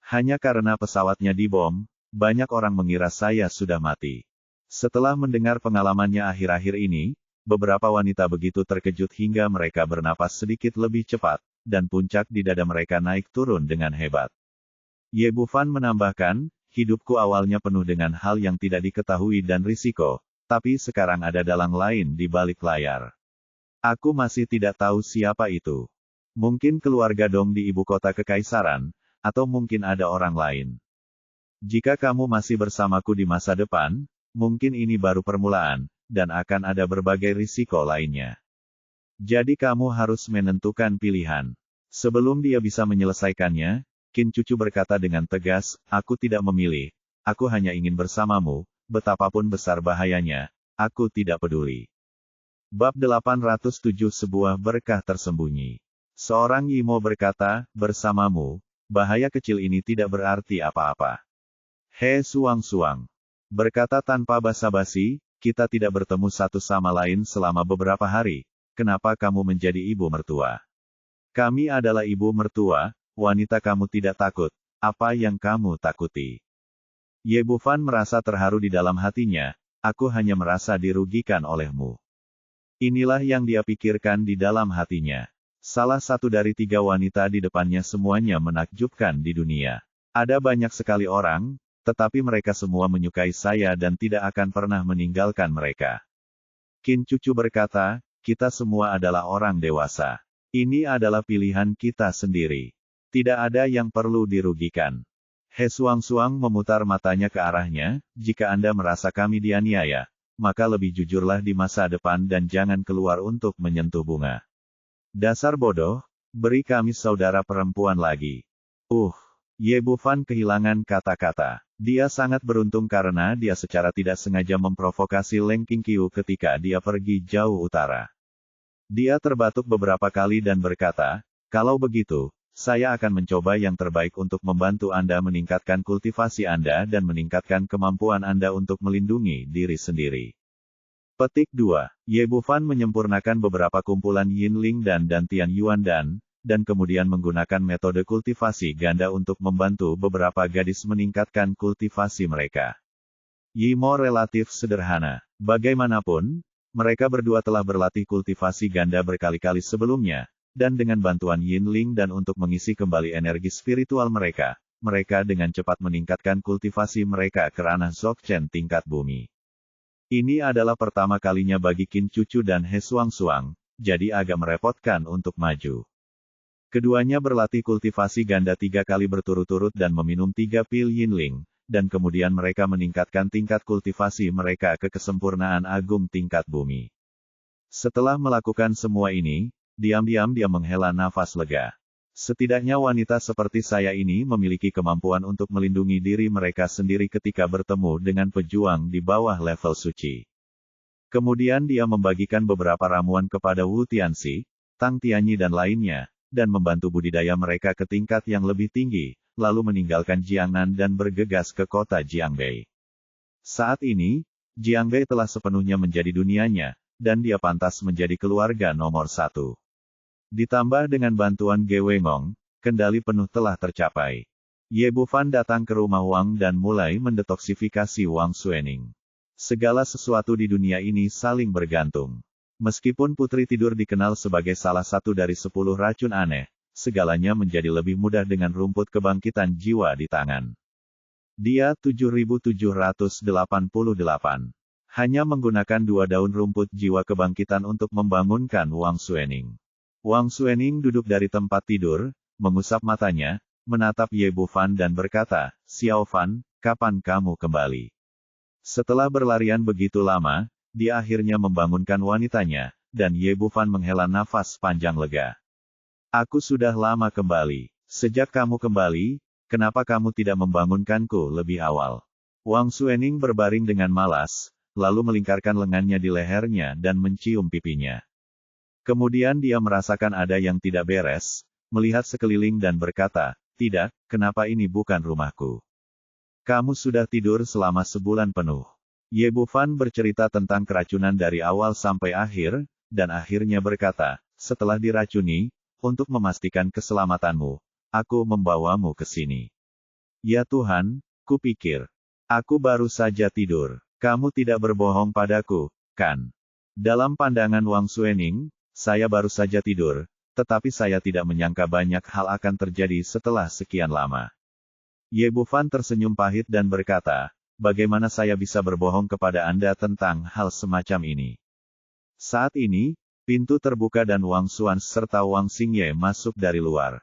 Hanya karena pesawatnya dibom, banyak orang mengira saya sudah mati. Setelah mendengar pengalamannya akhir-akhir ini, beberapa wanita begitu terkejut hingga mereka bernapas sedikit lebih cepat, dan puncak di dada mereka naik turun dengan hebat. Ye Bufan menambahkan, hidupku awalnya penuh dengan hal yang tidak diketahui dan risiko, tapi sekarang ada dalang lain di balik layar. Aku masih tidak tahu siapa itu. Mungkin keluarga Dong di ibu kota kekaisaran, atau mungkin ada orang lain. Jika kamu masih bersamaku di masa depan, mungkin ini baru permulaan, dan akan ada berbagai risiko lainnya. Jadi kamu harus menentukan pilihan. Sebelum dia bisa menyelesaikannya, Qin Cucu berkata dengan tegas, aku tidak memilih, aku hanya ingin bersamamu, betapapun besar bahayanya, aku tidak peduli. Bab 807 Sebuah berkah tersembunyi. Seorang Yimo berkata, bersamamu, bahaya kecil ini tidak berarti apa-apa. He Suang-Suang berkata tanpa basa-basi, kita tidak bertemu satu sama lain selama beberapa hari, kenapa kamu menjadi ibu mertua? Kami adalah ibu mertua. Wanita kamu tidak takut, apa yang kamu takuti? Ye Bufan merasa terharu di dalam hatinya, aku hanya merasa dirugikan olehmu. Inilah yang dia pikirkan di dalam hatinya. Salah satu dari 3 wanita di depannya semuanya menakjubkan di dunia. Ada banyak sekali orang, tetapi mereka semua menyukai saya dan tidak akan pernah meninggalkan mereka. Qin Cucu berkata, kita semua adalah orang dewasa. Ini adalah pilihan kita sendiri. Tidak ada yang perlu dirugikan. He Suang-Suang memutar matanya ke arahnya, jika Anda merasa kami dianiaya, maka lebih jujurlah di masa depan dan jangan keluar untuk menyentuh bunga. Dasar bodoh, beri kami saudara perempuan lagi. Ye Bufan kehilangan kata-kata. Dia sangat beruntung karena dia secara tidak sengaja memprovokasi Leng Qingqiu ketika dia pergi jauh utara. Dia terbatuk beberapa kali dan berkata, kalau begitu, saya akan mencoba yang terbaik untuk membantu Anda meningkatkan kultivasi Anda dan meningkatkan kemampuan Anda untuk melindungi diri sendiri. Petik 2. Ye Bufan menyempurnakan beberapa kumpulan Yinling dan Tian Yuan dan kemudian menggunakan metode kultivasi ganda untuk membantu beberapa gadis meningkatkan kultivasi mereka. Yimo relatif sederhana. Bagaimanapun, mereka berdua telah berlatih kultivasi ganda berkali-kali sebelumnya, dan dengan bantuan Yinling dan untuk mengisi kembali energi spiritual mereka, mereka dengan cepat meningkatkan kultivasi mereka ke ranah Dzogchen tingkat bumi. Ini adalah pertama kalinya bagi Qin Cucu dan He Suang-Suang, jadi agak merepotkan untuk maju. Keduanya berlatih kultivasi ganda 3 kali berturut-turut dan meminum 3 pil Yinling, dan kemudian mereka meningkatkan tingkat kultivasi mereka ke kesempurnaan agung tingkat bumi. Setelah melakukan semua ini, diam-diam dia menghela nafas lega. Setidaknya wanita seperti saya ini memiliki kemampuan untuk melindungi diri mereka sendiri ketika bertemu dengan pejuang di bawah level suci. Kemudian dia membagikan beberapa ramuan kepada Wu Tianxi, Tang Tianyi dan lainnya, dan membantu budidaya mereka ke tingkat yang lebih tinggi, lalu meninggalkan Jiangnan dan bergegas ke kota Jiangbei. Saat ini, Jiangbei telah sepenuhnya menjadi dunianya, dan dia pantas menjadi keluarga nomor 1. Ditambah dengan bantuan Ge Wengong, kendali penuh telah tercapai. Ye Bufan datang ke rumah Wang dan mulai mendetoksifikasi Wang Suening. Segala sesuatu di dunia ini saling bergantung. Meskipun Putri Tidur dikenal sebagai salah satu dari 10 racun aneh, segalanya menjadi lebih mudah dengan rumput kebangkitan jiwa di tangan. Dia 7788. Hanya menggunakan 2 daun rumput jiwa kebangkitan untuk membangunkan Wang Suening. Wang Suening duduk dari tempat tidur, mengusap matanya, menatap Ye Bufan dan berkata, Xiao Fan, kapan kamu kembali? Setelah berlarian begitu lama, dia akhirnya membangunkan wanitanya, dan Ye Bufan menghela nafas panjang lega. Aku sudah lama kembali. Sejak kamu kembali, kenapa kamu tidak membangunkanku lebih awal? Wang Suening berbaring dengan malas, lalu melingkarkan lengannya di lehernya dan mencium pipinya. Kemudian dia merasakan ada yang tidak beres, melihat sekeliling dan berkata, tidak, kenapa ini bukan rumahku? Kamu sudah tidur selama sebulan penuh. Ye Bufan bercerita tentang keracunan dari awal sampai akhir, dan akhirnya berkata, setelah diracuni, untuk memastikan keselamatanmu, aku membawamu ke sini. Ya Tuhan, kupikir, aku baru saja tidur. Kamu tidak berbohong padaku, kan? Dalam pandangan Wang Suening, saya baru saja tidur, tetapi saya tidak menyangka banyak hal akan terjadi setelah sekian lama. Ye Bufan tersenyum pahit dan berkata, bagaimana saya bisa berbohong kepada Anda tentang hal semacam ini? Saat ini, pintu terbuka dan Wang Xuan serta Wang Xingye masuk dari luar.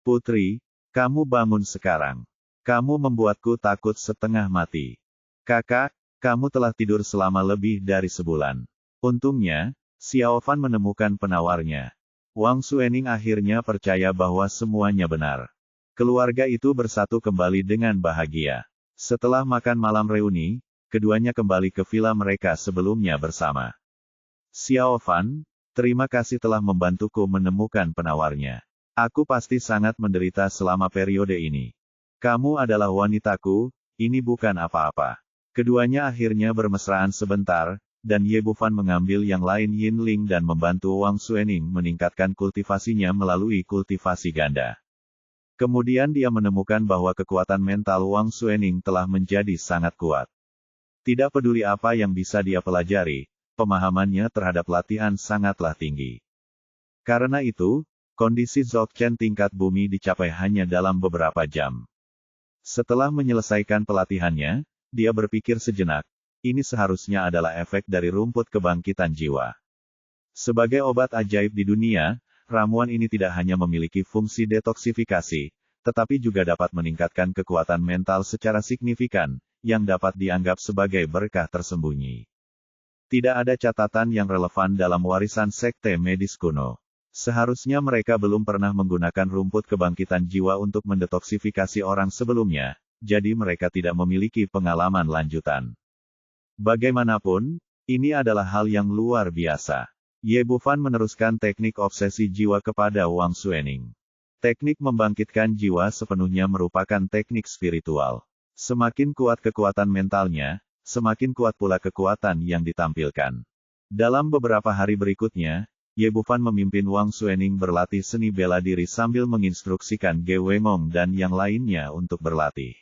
Putri, kamu bangun sekarang. Kamu membuatku takut setengah mati. Kakak, kamu telah tidur selama lebih dari sebulan. Untungnya, Xiao Fan menemukan penawarnya. Wang Suening akhirnya percaya bahwa semuanya benar. Keluarga itu bersatu kembali dengan bahagia. Setelah makan malam reuni, keduanya kembali ke villa mereka sebelumnya bersama. Xiao Fan, terima kasih telah membantuku menemukan penawarnya. Aku pasti sangat menderita selama periode ini. Kamu adalah wanitaku, ini bukan apa-apa. Keduanya akhirnya bermesraan sebentar, dan Ye Bufan mengambil yang lain Yin Ling dan membantu Wang Suening meningkatkan kultivasinya melalui kultivasi ganda. Kemudian dia menemukan bahwa kekuatan mental Wang Suening telah menjadi sangat kuat. Tidak peduli apa yang bisa dia pelajari, pemahamannya terhadap latihan sangatlah tinggi. Karena itu, kondisi Dzogchen tingkat bumi dicapai hanya dalam beberapa jam. Setelah menyelesaikan pelatihannya, dia berpikir sejenak, ini seharusnya adalah efek dari rumput kebangkitan jiwa. Sebagai obat ajaib di dunia, ramuan ini tidak hanya memiliki fungsi detoksifikasi, tetapi juga dapat meningkatkan kekuatan mental secara signifikan, yang dapat dianggap sebagai berkah tersembunyi. Tidak ada catatan yang relevan dalam warisan sekte medis kuno. Seharusnya mereka belum pernah menggunakan rumput kebangkitan jiwa untuk mendetoksifikasi orang sebelumnya, jadi mereka tidak memiliki pengalaman lanjutan. Bagaimanapun, ini adalah hal yang luar biasa. Ye Bufan meneruskan teknik obsesi jiwa kepada Wang Suening. Teknik membangkitkan jiwa sepenuhnya merupakan teknik spiritual. Semakin kuat kekuatan mentalnya, semakin kuat pula kekuatan yang ditampilkan. Dalam beberapa hari berikutnya, Ye Bufan memimpin Wang Suening berlatih seni bela diri sambil menginstruksikan Ge Wengong dan yang lainnya untuk berlatih.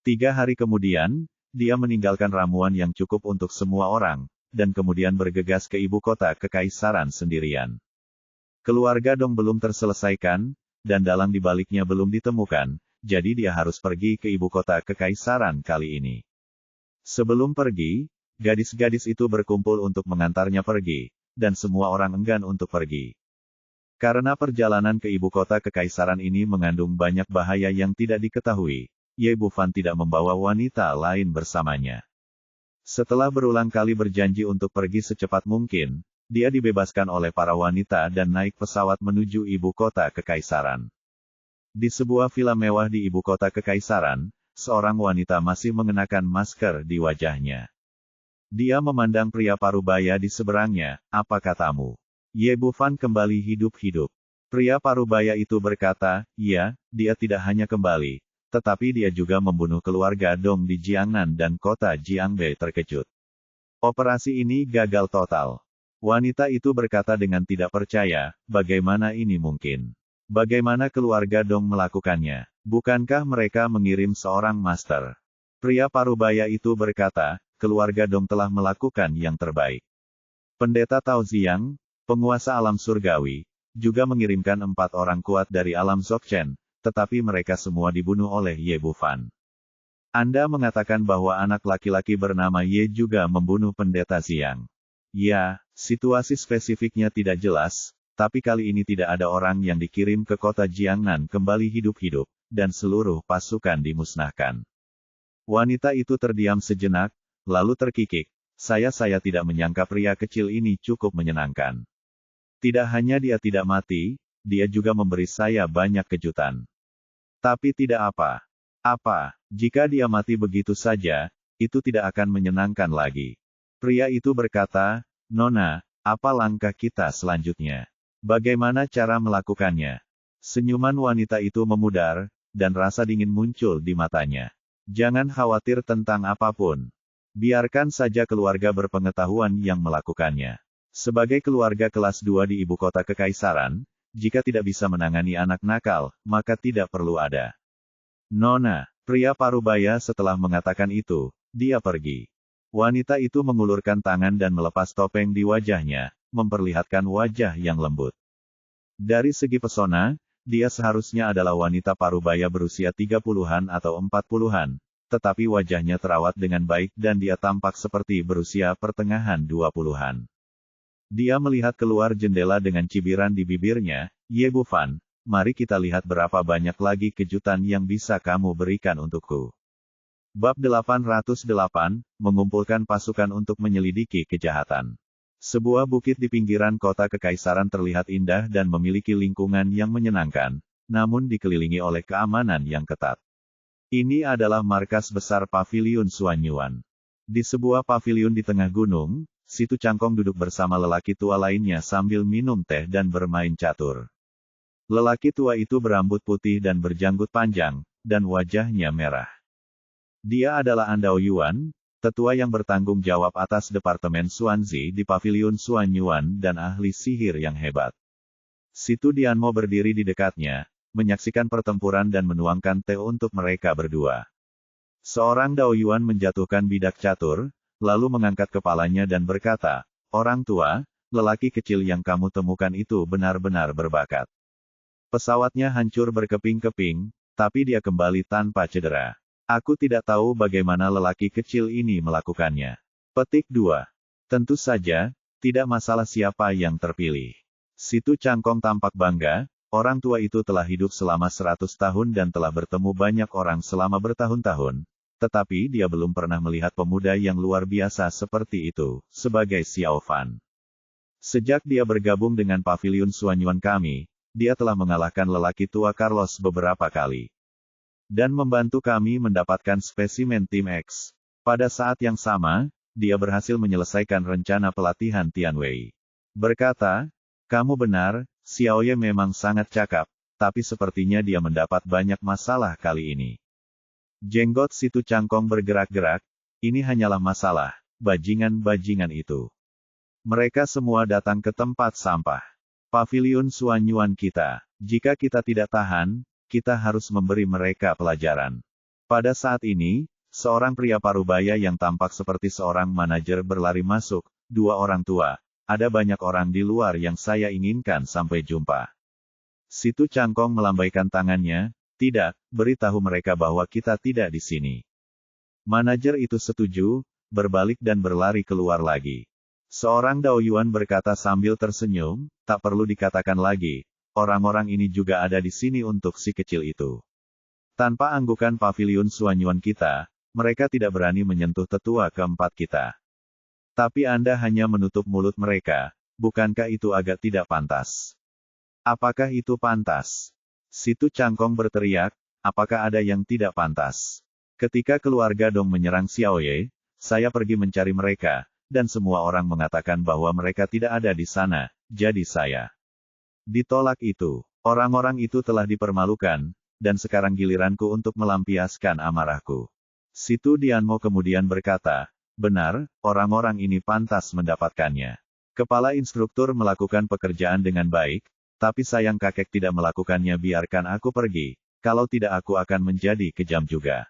3 hari kemudian, dia meninggalkan ramuan yang cukup untuk semua orang, dan kemudian bergegas ke ibu kota kekaisaran sendirian. Keluarga Dong belum terselesaikan, dan dalang di baliknya belum ditemukan, jadi dia harus pergi ke ibu kota kekaisaran kali ini. Sebelum pergi, gadis-gadis itu berkumpul untuk mengantarnya pergi, dan semua orang enggan untuk pergi. Karena perjalanan ke ibu kota kekaisaran ini mengandung banyak bahaya yang tidak diketahui, Ye Bufan tidak membawa wanita lain bersamanya. Setelah berulang kali berjanji untuk pergi secepat mungkin, dia dibebaskan oleh para wanita dan naik pesawat menuju ibu kota kekaisaran. Di sebuah villa mewah di ibu kota kekaisaran, seorang wanita masih mengenakan masker di wajahnya. Dia memandang pria parubaya di seberangnya, apa katamu? Ye Bufan kembali hidup-hidup. Pria parubaya itu berkata, iya, dia tidak hanya kembali, tetapi dia juga membunuh keluarga Dong di Jiangnan dan kota Jiangbei terkejut. Operasi ini gagal total. Wanita itu berkata dengan tidak percaya, bagaimana ini mungkin? Bagaimana keluarga Dong melakukannya? Bukankah mereka mengirim seorang master? Pria parubaya itu berkata, keluarga Dong telah melakukan yang terbaik. Pendeta Tao Ziyang, penguasa alam surgawi, juga mengirimkan 4 orang kuat dari alam Dzogchen, tetapi mereka semua dibunuh oleh Ye Bufan. Anda mengatakan bahwa anak laki-laki bernama Ye juga membunuh pendeta Ziyang. Ya, situasi spesifiknya tidak jelas, tapi kali ini tidak ada orang yang dikirim ke kota Jiangnan kembali hidup-hidup, dan seluruh pasukan dimusnahkan. Wanita itu terdiam sejenak, lalu terkikik, saya tidak menyangka pria kecil ini cukup menyenangkan. Tidak hanya dia tidak mati, dia juga memberi saya banyak kejutan. Tapi tidak apa, jika dia mati begitu saja, itu tidak akan menyenangkan lagi. Pria itu berkata, Nona, apa langkah kita selanjutnya? Bagaimana cara melakukannya? Senyuman wanita itu memudar, dan rasa dingin muncul di matanya. Jangan khawatir tentang apapun. Biarkan saja keluarga berpengetahuan yang melakukannya. Sebagai keluarga kelas 2 di ibu kota kekaisaran, jika tidak bisa menangani anak nakal, maka tidak perlu ada. Nona, pria parubaya setelah mengatakan itu, dia pergi. Wanita itu mengulurkan tangan dan melepas topeng di wajahnya, memperlihatkan wajah yang lembut. Dari segi pesona, dia seharusnya adalah wanita parubaya berusia 30-an atau 40-an, tetapi wajahnya terawat dengan baik dan dia tampak seperti berusia pertengahan 20-an. Dia melihat keluar jendela dengan cibiran di bibirnya, "Ye Bu Fan, mari kita lihat berapa banyak lagi kejutan yang bisa kamu berikan untukku." Bab 808, mengumpulkan pasukan untuk menyelidiki kejahatan. Sebuah bukit di pinggiran kota kekaisaran terlihat indah dan memiliki lingkungan yang menyenangkan, namun dikelilingi oleh keamanan yang ketat. Ini adalah markas besar Paviliun Xuanyuan. Di sebuah paviliun di tengah gunung, Situ Cangkong duduk bersama lelaki tua lainnya sambil minum teh dan bermain catur. Lelaki tua itu berambut putih dan berjanggut panjang, dan wajahnya merah. Dia adalah Andao Yuan, tetua yang bertanggung jawab atas Departemen Xuanzi di Paviliun Xuanyuan dan ahli sihir yang hebat. Situ Dianmo berdiri di dekatnya, menyaksikan pertempuran dan menuangkan teh untuk mereka berdua. Seorang Dao Yuan menjatuhkan bidak catur, lalu mengangkat kepalanya dan berkata, "Orang tua, lelaki kecil yang kamu temukan itu benar-benar berbakat." Pesawatnya hancur berkeping-keping, tapi dia kembali tanpa cedera. Aku tidak tahu bagaimana lelaki kecil ini melakukannya. Petik 2. Tentu saja, tidak masalah siapa yang terpilih. Situ Cangkong tampak bangga, orang tua itu telah hidup selama 100 tahun dan telah bertemu banyak orang selama bertahun-tahun, tetapi dia belum pernah melihat pemuda yang luar biasa seperti itu, sebagai Xiao Fan. Sejak dia bergabung dengan Paviliun Xuanyuan kami, dia telah mengalahkan lelaki tua Carlos beberapa kali. Dan membantu kami mendapatkan spesimen Tim X. Pada saat yang sama, dia berhasil menyelesaikan rencana pelatihan Tianwei. Berkata, "Kamu benar, Xiaoye memang sangat cakap, tapi sepertinya dia mendapat banyak masalah kali ini." Jenggot Situ Cangkong bergerak-gerak, "Ini hanyalah masalah, bajingan-bajingan itu. Mereka semua datang ke tempat sampah. Paviliun Xuanyuan kita, jika kita tidak tahan, kita harus memberi mereka pelajaran." Pada saat ini, seorang pria parubaya yang tampak seperti seorang manajer berlari masuk, "Dua orang tua, ada banyak orang di luar yang saya inginkan sampai jumpa." Situ Cangkong melambaikan tangannya, "Tidak, beritahu mereka bahwa kita tidak di sini." Manajer itu setuju, berbalik dan berlari keluar lagi. Seorang Dao Yuan berkata sambil tersenyum, "Tak perlu dikatakan lagi, orang-orang ini juga ada di sini untuk si kecil itu. Tanpa anggukan Paviliun Xuanyuan kita, mereka tidak berani menyentuh tetua keempat kita. Tapi Anda hanya menutup mulut mereka, bukankah itu agak tidak pantas?" "Apakah itu pantas?" Situ Cangkong berteriak, "Apakah ada yang tidak pantas? Ketika keluarga Dong menyerang Xiaoye, saya pergi mencari mereka, dan semua orang mengatakan bahwa mereka tidak ada di sana, jadi saya ditolak itu. Orang-orang itu telah dipermalukan, dan sekarang giliranku untuk melampiaskan amarahku." Situ Dianmo kemudian berkata, "Benar, orang-orang ini pantas mendapatkannya. Kepala instruktur melakukan pekerjaan dengan baik, tapi sayang kakek tidak melakukannya. Biarkan aku pergi, kalau tidak aku akan menjadi kejam juga.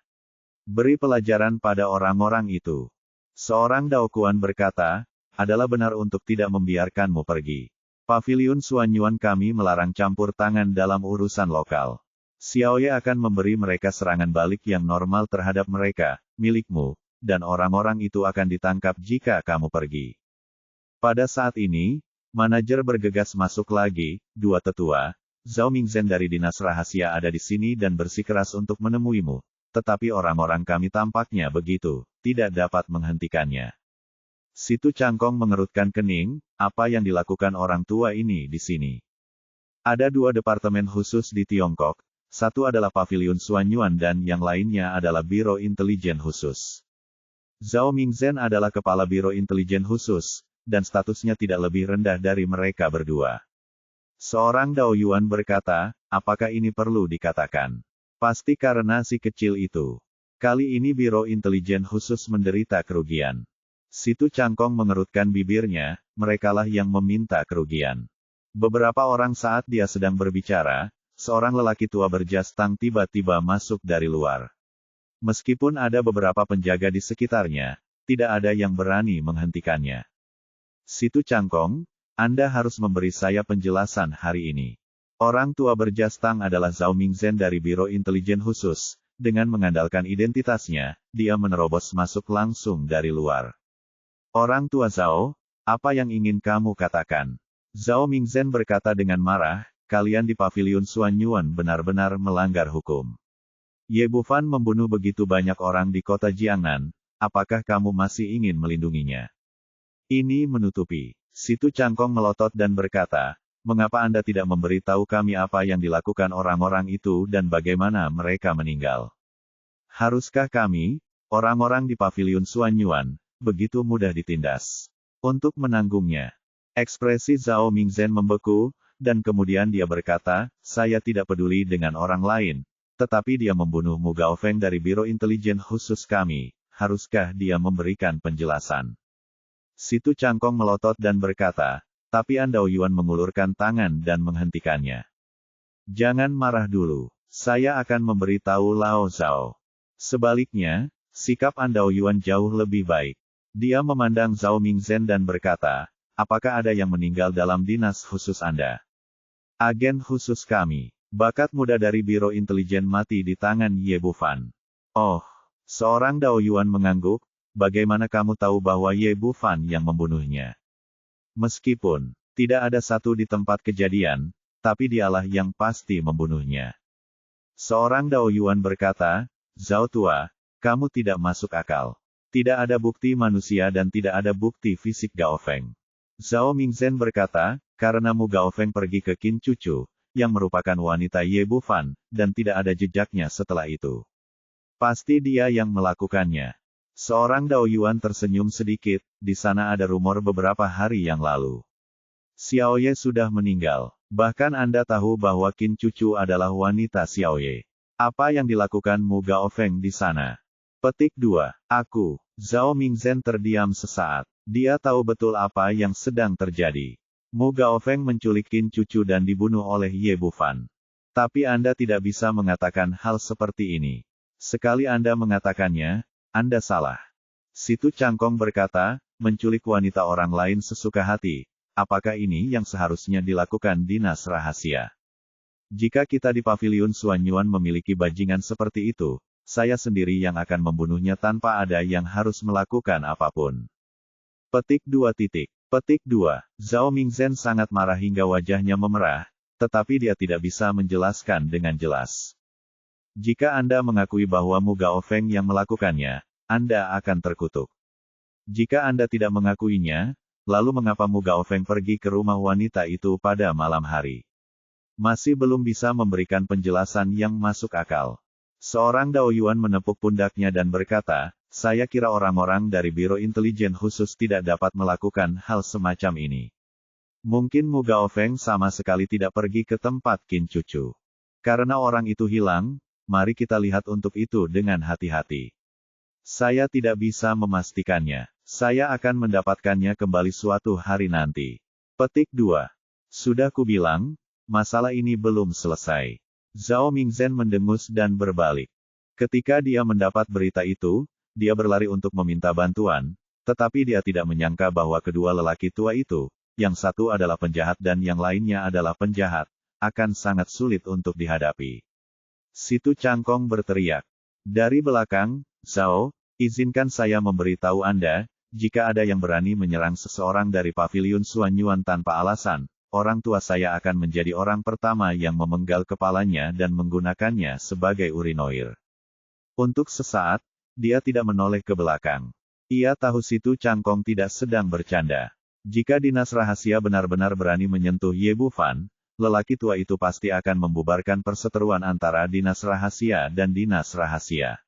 Beri pelajaran pada orang-orang itu." Seorang Dao Kuan berkata, "Adalah benar untuk tidak membiarkanmu pergi. Paviliun Xuanyuan kami melarang campur tangan dalam urusan lokal. Xiaoye akan memberi mereka serangan balik yang normal terhadap mereka, milikmu, dan orang-orang itu akan ditangkap jika kamu pergi." Pada saat ini, manajer bergegas masuk lagi, "Dua tetua, Zhao Mingzhen dari Dinas Rahasia ada di sini dan bersikeras untuk menemuimu. Tetapi orang-orang kami tampaknya begitu, tidak dapat menghentikannya." Situ Cangkong mengerutkan kening, apa yang dilakukan orang tua ini di sini? Ada dua departemen khusus di Tiongkok, satu adalah Paviliun Xuanyuan dan yang lainnya adalah Biro Intelijen Khusus. Zhao Mingzhen adalah kepala Biro Intelijen Khusus, dan statusnya tidak lebih rendah dari mereka berdua. Seorang Dao Yuan berkata, "Apakah ini perlu dikatakan? Pasti karena si kecil itu. Kali ini Biro Intelijen Khusus menderita kerugian." Situ Cangkong mengerutkan bibirnya, "Merekalah yang meminta kerugian." Beberapa orang saat dia sedang berbicara, seorang lelaki tua berjas tang tiba-tiba masuk dari luar. Meskipun ada beberapa penjaga di sekitarnya, tidak ada yang berani menghentikannya. Si Tu Changkong, Anda harus memberi saya penjelasan hari ini. Orang tua berjas tang adalah Zhao Mingzhen dari Biro Intelijen Khusus. Dengan mengandalkan identitasnya, dia menerobos masuk langsung dari luar. Orang tua Zhao, apa yang ingin kamu katakan? Zhao Mingzhen berkata dengan marah, kalian di Paviliun Suanyuan benar-benar melanggar hukum. Ye Bufan membunuh begitu banyak orang di kota Jiangnan, apakah kamu masih ingin melindunginya? Ini menutupi. Si Tu Changkong melotot dan berkata, mengapa Anda tidak memberitahu kami apa yang dilakukan orang-orang itu dan bagaimana mereka meninggal? Haruskah kami, orang-orang di Paviliun Suanyuan, begitu mudah ditindas? Untuk menanggungnya. Ekspresi Zhao Mingzhen membeku, dan kemudian dia berkata, saya tidak peduli dengan orang lain, tetapi dia membunuh Mu Gaofeng dari Biro Intelijen Khusus kami, haruskah dia memberikan penjelasan? Si Tu Changkong melotot dan berkata, tapi An Dao Yuan mengulurkan tangan dan menghentikannya. Jangan marah dulu, saya akan memberitahu Lao Zhao. Sebaliknya, sikap An Dao Yuan jauh lebih baik. Dia memandang Zhao Mingzhen dan berkata, apakah ada yang meninggal dalam dinas khusus Anda? Agen khusus kami, bakat muda dari Biro Intelijen mati di tangan Ye Bufan. Oh, seorang Dao Yuan mengangguk, bagaimana kamu tahu bahwa Ye Bufan yang membunuhnya? Meskipun tidak ada satu di tempat kejadian, tapi dialah yang pasti membunuhnya. Seorang Dao Yuan berkata, Zhao tua, kamu tidak masuk akal. Tidak ada bukti manusia dan tidak ada bukti fisik Gaofeng. Zhao Mingzhen berkata, karena Mu Gaofeng pergi ke Qin Cucu, yang merupakan wanita Ye Bufan, dan tidak ada jejaknya setelah itu. Pasti dia yang melakukannya. Seorang Dao Yuan tersenyum sedikit, di sana ada rumor beberapa hari yang lalu. Xiaoye sudah meninggal. Bahkan Anda tahu bahwa Qin Cucu adalah wanita Xiaoye. Apa yang dilakukan Mu Gaofeng di sana? Petik 2. Aku. Zhao Mingzhen terdiam sesaat. Dia tahu betul apa yang sedang terjadi. Mu Gaofeng menculik Qin Cucu dan dibunuh oleh Ye Bufan. Tapi Anda tidak bisa mengatakan hal seperti ini. Sekali Anda mengatakannya, Anda salah. Si Tu Changkong berkata, menculik wanita orang lain sesuka hati, apakah ini yang seharusnya dilakukan dinas rahasia? Jika kita di Paviliun Suanyuan memiliki bajingan seperti itu, saya sendiri yang akan membunuhnya tanpa ada yang harus melakukan apapun. Petik 2. Petik 2. Zhao Mingzhen sangat marah hingga wajahnya memerah, tetapi dia tidak bisa menjelaskan dengan jelas. Jika Anda mengakui bahwa Mu Gaofeng yang melakukannya, Anda akan terkutuk. Jika Anda tidak mengakuinya, lalu mengapa Mu Gaofeng pergi ke rumah wanita itu pada malam hari? Masih belum bisa memberikan penjelasan yang masuk akal. Seorang Dao Yuan menepuk pundaknya dan berkata, saya kira orang-orang dari Biro Intelijen Khusus tidak dapat melakukan hal semacam ini. Mungkin Mu Gaofeng sama sekali tidak pergi ke tempat Qin Cucu. Karena orang itu hilang, mari kita lihat untuk itu dengan hati-hati. Saya tidak bisa memastikannya. Saya akan mendapatkannya kembali suatu hari nanti. Petik 2. Sudah kubilang, masalah ini belum selesai. Zhao Mingzhen mendengus dan berbalik. Ketika dia mendapat berita itu, dia berlari untuk meminta bantuan, tetapi dia tidak menyangka bahwa kedua lelaki tua itu, yang satu adalah penjahat dan yang lainnya adalah penjahat, akan sangat sulit untuk dihadapi. Si Tu Changkong berteriak. Dari belakang, Zhao, izinkan saya memberitahu Anda, jika ada yang berani menyerang seseorang dari Paviliun Suanyuan tanpa alasan, orang tua saya akan menjadi orang pertama yang memenggal kepalanya dan menggunakannya sebagai urinoir. Untuk sesaat, dia tidak menoleh ke belakang. Ia tahu Si Tu Changkong tidak sedang bercanda. Jika dinas rahasia benar-benar berani menyentuh Ye Bufan, lelaki tua itu pasti akan membubarkan perseteruan antara dinas rahasia dan dinas rahasia.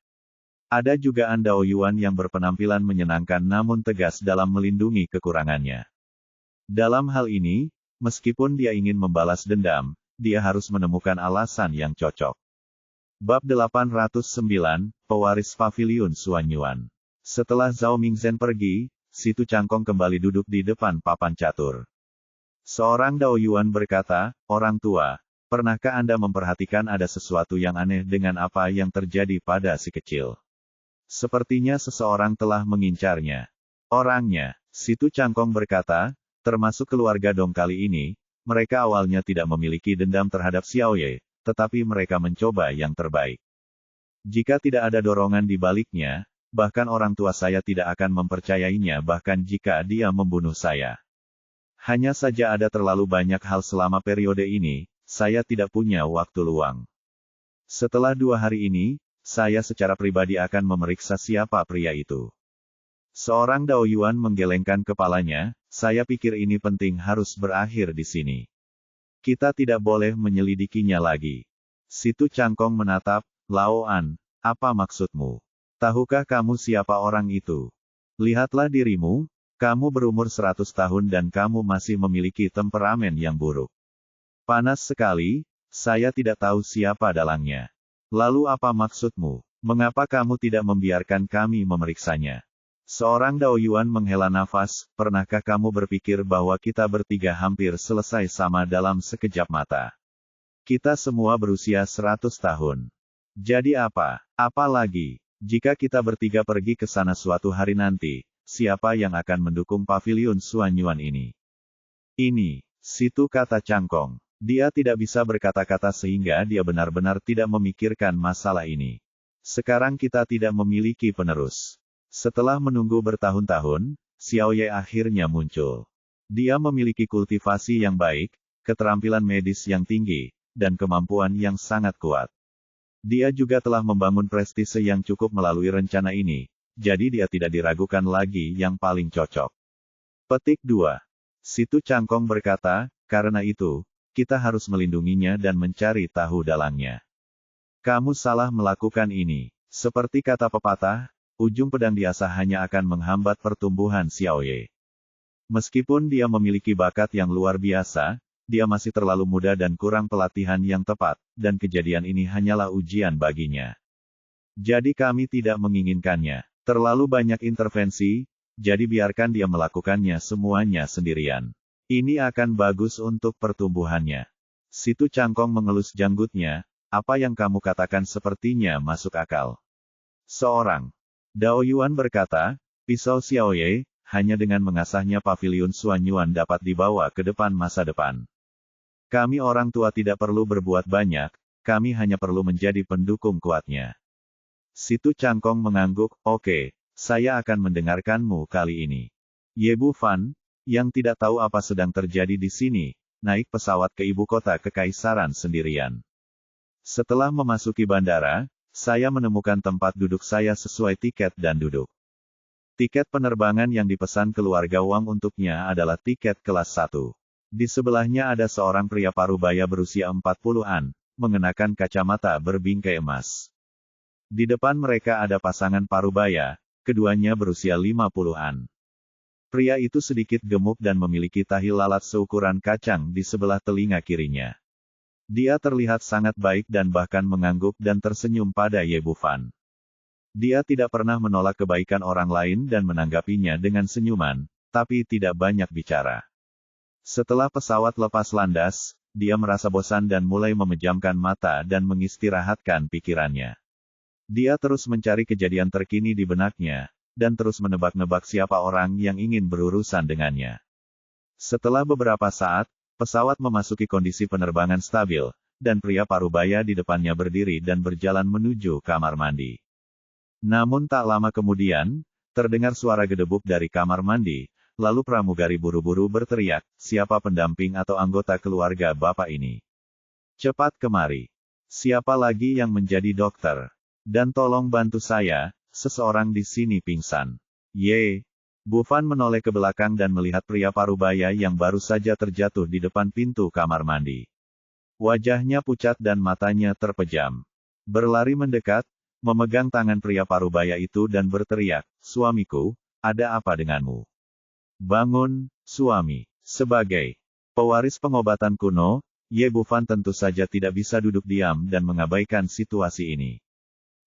Ada juga An Dao Yuan yang berpenampilan menyenangkan namun tegas dalam melindungi kekurangannya. Dalam hal ini, meskipun dia ingin membalas dendam, dia harus menemukan alasan yang cocok. Bab 809, Pewaris Paviliun Suanyuan. Setelah Zhao Mingzhen pergi, Si Tu Changkong kembali duduk di depan papan catur. Seorang Dao Yuan berkata, orang tua, pernahkah Anda memperhatikan ada sesuatu yang aneh dengan apa yang terjadi pada si kecil? Sepertinya seseorang telah mengincarnya. Orangnya, Situ Cangkong berkata, termasuk keluarga Dong kali ini, mereka awalnya tidak memiliki dendam terhadap Xiao Ye, tetapi mereka mencoba yang terbaik. Jika tidak ada dorongan di baliknya, bahkan orang tua saya tidak akan mempercayainya bahkan jika dia membunuh saya. Hanya saja ada terlalu banyak hal selama periode ini, saya tidak punya waktu luang. Setelah 2 hari ini, saya secara pribadi akan memeriksa siapa pria itu. Seorang Dao Yuan menggelengkan kepalanya, saya pikir ini penting harus berakhir di sini. Kita tidak boleh menyelidikinya lagi. Situ Cangkong menatap, Lao An, apa maksudmu? Tahukah kamu siapa orang itu? Lihatlah dirimu, kamu berumur 100 tahun dan kamu masih memiliki temperamen yang buruk. Panas sekali, saya tidak tahu siapa dalangnya. Lalu apa maksudmu? Mengapa kamu tidak membiarkan kami memeriksanya? Seorang Dao Yuan menghela nafas, pernahkah kamu berpikir bahwa kita bertiga hampir selesai sama dalam sekejap mata? Kita semua berusia 100 tahun. Jadi apa? Apa lagi? Jika kita bertiga pergi ke sana suatu hari nanti, siapa yang akan mendukung pavilion Suanyuan ini? Ini, Situ kata Cangkong. Dia tidak bisa berkata-kata sehingga dia benar-benar tidak memikirkan masalah ini. Sekarang kita tidak memiliki penerus. Setelah menunggu bertahun-tahun, Xiao Ye akhirnya muncul. Dia memiliki kultivasi yang baik, keterampilan medis yang tinggi, dan kemampuan yang sangat kuat. Dia juga telah membangun prestise yang cukup melalui rencana ini, jadi dia tidak diragukan lagi yang paling cocok. Petik 2. Situ Cangkong berkata, karena itu, kita harus melindunginya dan mencari tahu dalangnya. Kamu salah melakukan ini. Seperti kata pepatah, ujung pedang diasah hanya akan menghambat pertumbuhan Xiao Ye. Meskipun dia memiliki bakat yang luar biasa, dia masih terlalu muda dan kurang pelatihan yang tepat, dan kejadian ini hanyalah ujian baginya. Jadi kami tidak menginginkannya. Terlalu banyak intervensi, jadi biarkan dia melakukannya semuanya sendirian. Ini akan bagus untuk pertumbuhannya. Situ Cangkong mengelus janggutnya, apa yang kamu katakan sepertinya masuk akal. Seorang Dao Yuan berkata, pisau Xiao Ye, hanya dengan mengasahnya pavilion Suanyuan dapat dibawa ke depan masa depan. Kami orang tua tidak perlu berbuat banyak, kami hanya perlu menjadi pendukung kuatnya. Situ Cangkong mengangguk, oke, saya akan mendengarkanmu kali ini. Ye Bu Fan, yang tidak tahu apa sedang terjadi di sini, naik pesawat ke ibu kota kekaisaran sendirian. Setelah memasuki bandara, saya menemukan tempat duduk saya sesuai tiket dan duduk. Tiket penerbangan yang dipesan keluarga Wang untuknya adalah tiket kelas 1. Di sebelahnya ada seorang pria parubaya berusia 40-an, mengenakan kacamata berbingkai emas. Di depan mereka ada pasangan parubaya, keduanya berusia 50-an. Pria itu sedikit gemuk dan memiliki tahi lalat seukuran kacang di sebelah telinga kirinya. Dia terlihat sangat baik dan bahkan mengangguk dan tersenyum pada Ye Bu Fan. Dia tidak pernah menolak kebaikan orang lain dan menanggapinya dengan senyuman, tapi tidak banyak bicara. Setelah pesawat lepas landas, dia merasa bosan dan mulai memejamkan mata dan mengistirahatkan pikirannya. Dia terus mencari kejadian terkini di benaknya, dan terus menebak-nebak siapa orang yang ingin berurusan dengannya. Setelah beberapa saat, pesawat memasuki kondisi penerbangan stabil, dan pria parubaya di depannya berdiri dan berjalan menuju kamar mandi. Namun tak lama kemudian, terdengar suara gedebuk dari kamar mandi, lalu pramugari buru-buru berteriak, siapa pendamping atau anggota keluarga Bapak ini? Cepat kemari. Siapa lagi yang menjadi dokter? Dan tolong bantu saya, seseorang di sini pingsan. Ye. Bu Fan menoleh ke belakang dan melihat pria parubaya yang baru saja terjatuh di depan pintu kamar mandi. Wajahnya pucat dan matanya terpejam. Berlari mendekat, memegang tangan pria parubaya itu dan berteriak, suamiku, ada apa denganmu? Bangun, suami. Sebagai pewaris pengobatan kuno, Ye Bu Fan tentu saja tidak bisa duduk diam dan mengabaikan situasi ini.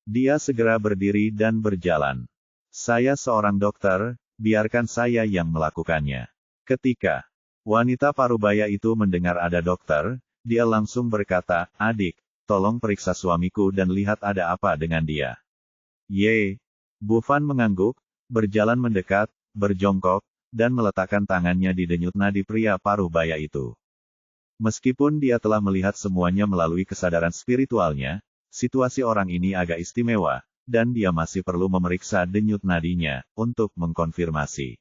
Dia segera berdiri dan berjalan. Saya seorang dokter, biarkan saya yang melakukannya. Ketika wanita parubaya itu mendengar ada dokter, dia langsung berkata, adik, tolong periksa suamiku dan lihat ada apa dengan dia. Ye. Bu Fan mengangguk, berjalan mendekat, berjongkok, dan meletakkan tangannya di denyut nadi pria paruh baya itu. Meskipun dia telah melihat semuanya melalui kesadaran spiritualnya, situasi orang ini agak istimewa, dan dia masih perlu memeriksa denyut nadinya, untuk mengkonfirmasi.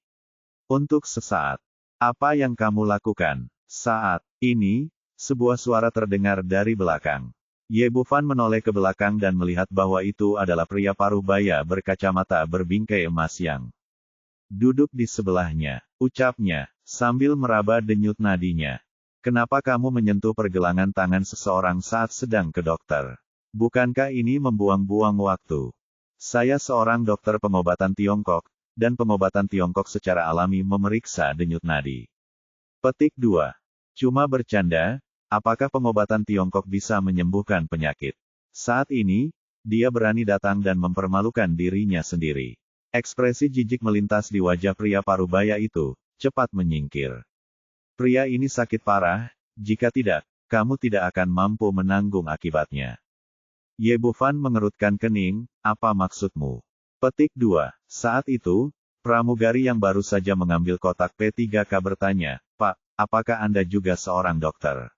Untuk sesaat. Apa yang kamu lakukan? Saat ini, sebuah suara terdengar dari belakang. Ye Bufan menoleh ke belakang dan melihat bahwa itu adalah pria paruh baya berkacamata berbingkai emas yang duduk di sebelahnya. Ucapnya, sambil meraba denyut nadinya. Kenapa kamu menyentuh pergelangan tangan seseorang saat sedang ke dokter? Bukankah ini membuang-buang waktu? Saya seorang dokter pengobatan Tiongkok, dan pengobatan Tiongkok secara alami memeriksa denyut nadi. Petik 2. Cuma bercanda, apakah pengobatan Tiongkok bisa menyembuhkan penyakit? Saat ini, dia berani datang dan mempermalukan dirinya sendiri. Ekspresi jijik melintas di wajah pria parubaya itu, cepat menyingkir. Pria ini sakit parah, jika tidak, kamu tidak akan mampu menanggung akibatnya. Ye Bufan mengerutkan kening, apa maksudmu? Petik 2. Saat itu, pramugari yang baru saja mengambil kotak P3K bertanya, Pak, apakah Anda juga seorang dokter?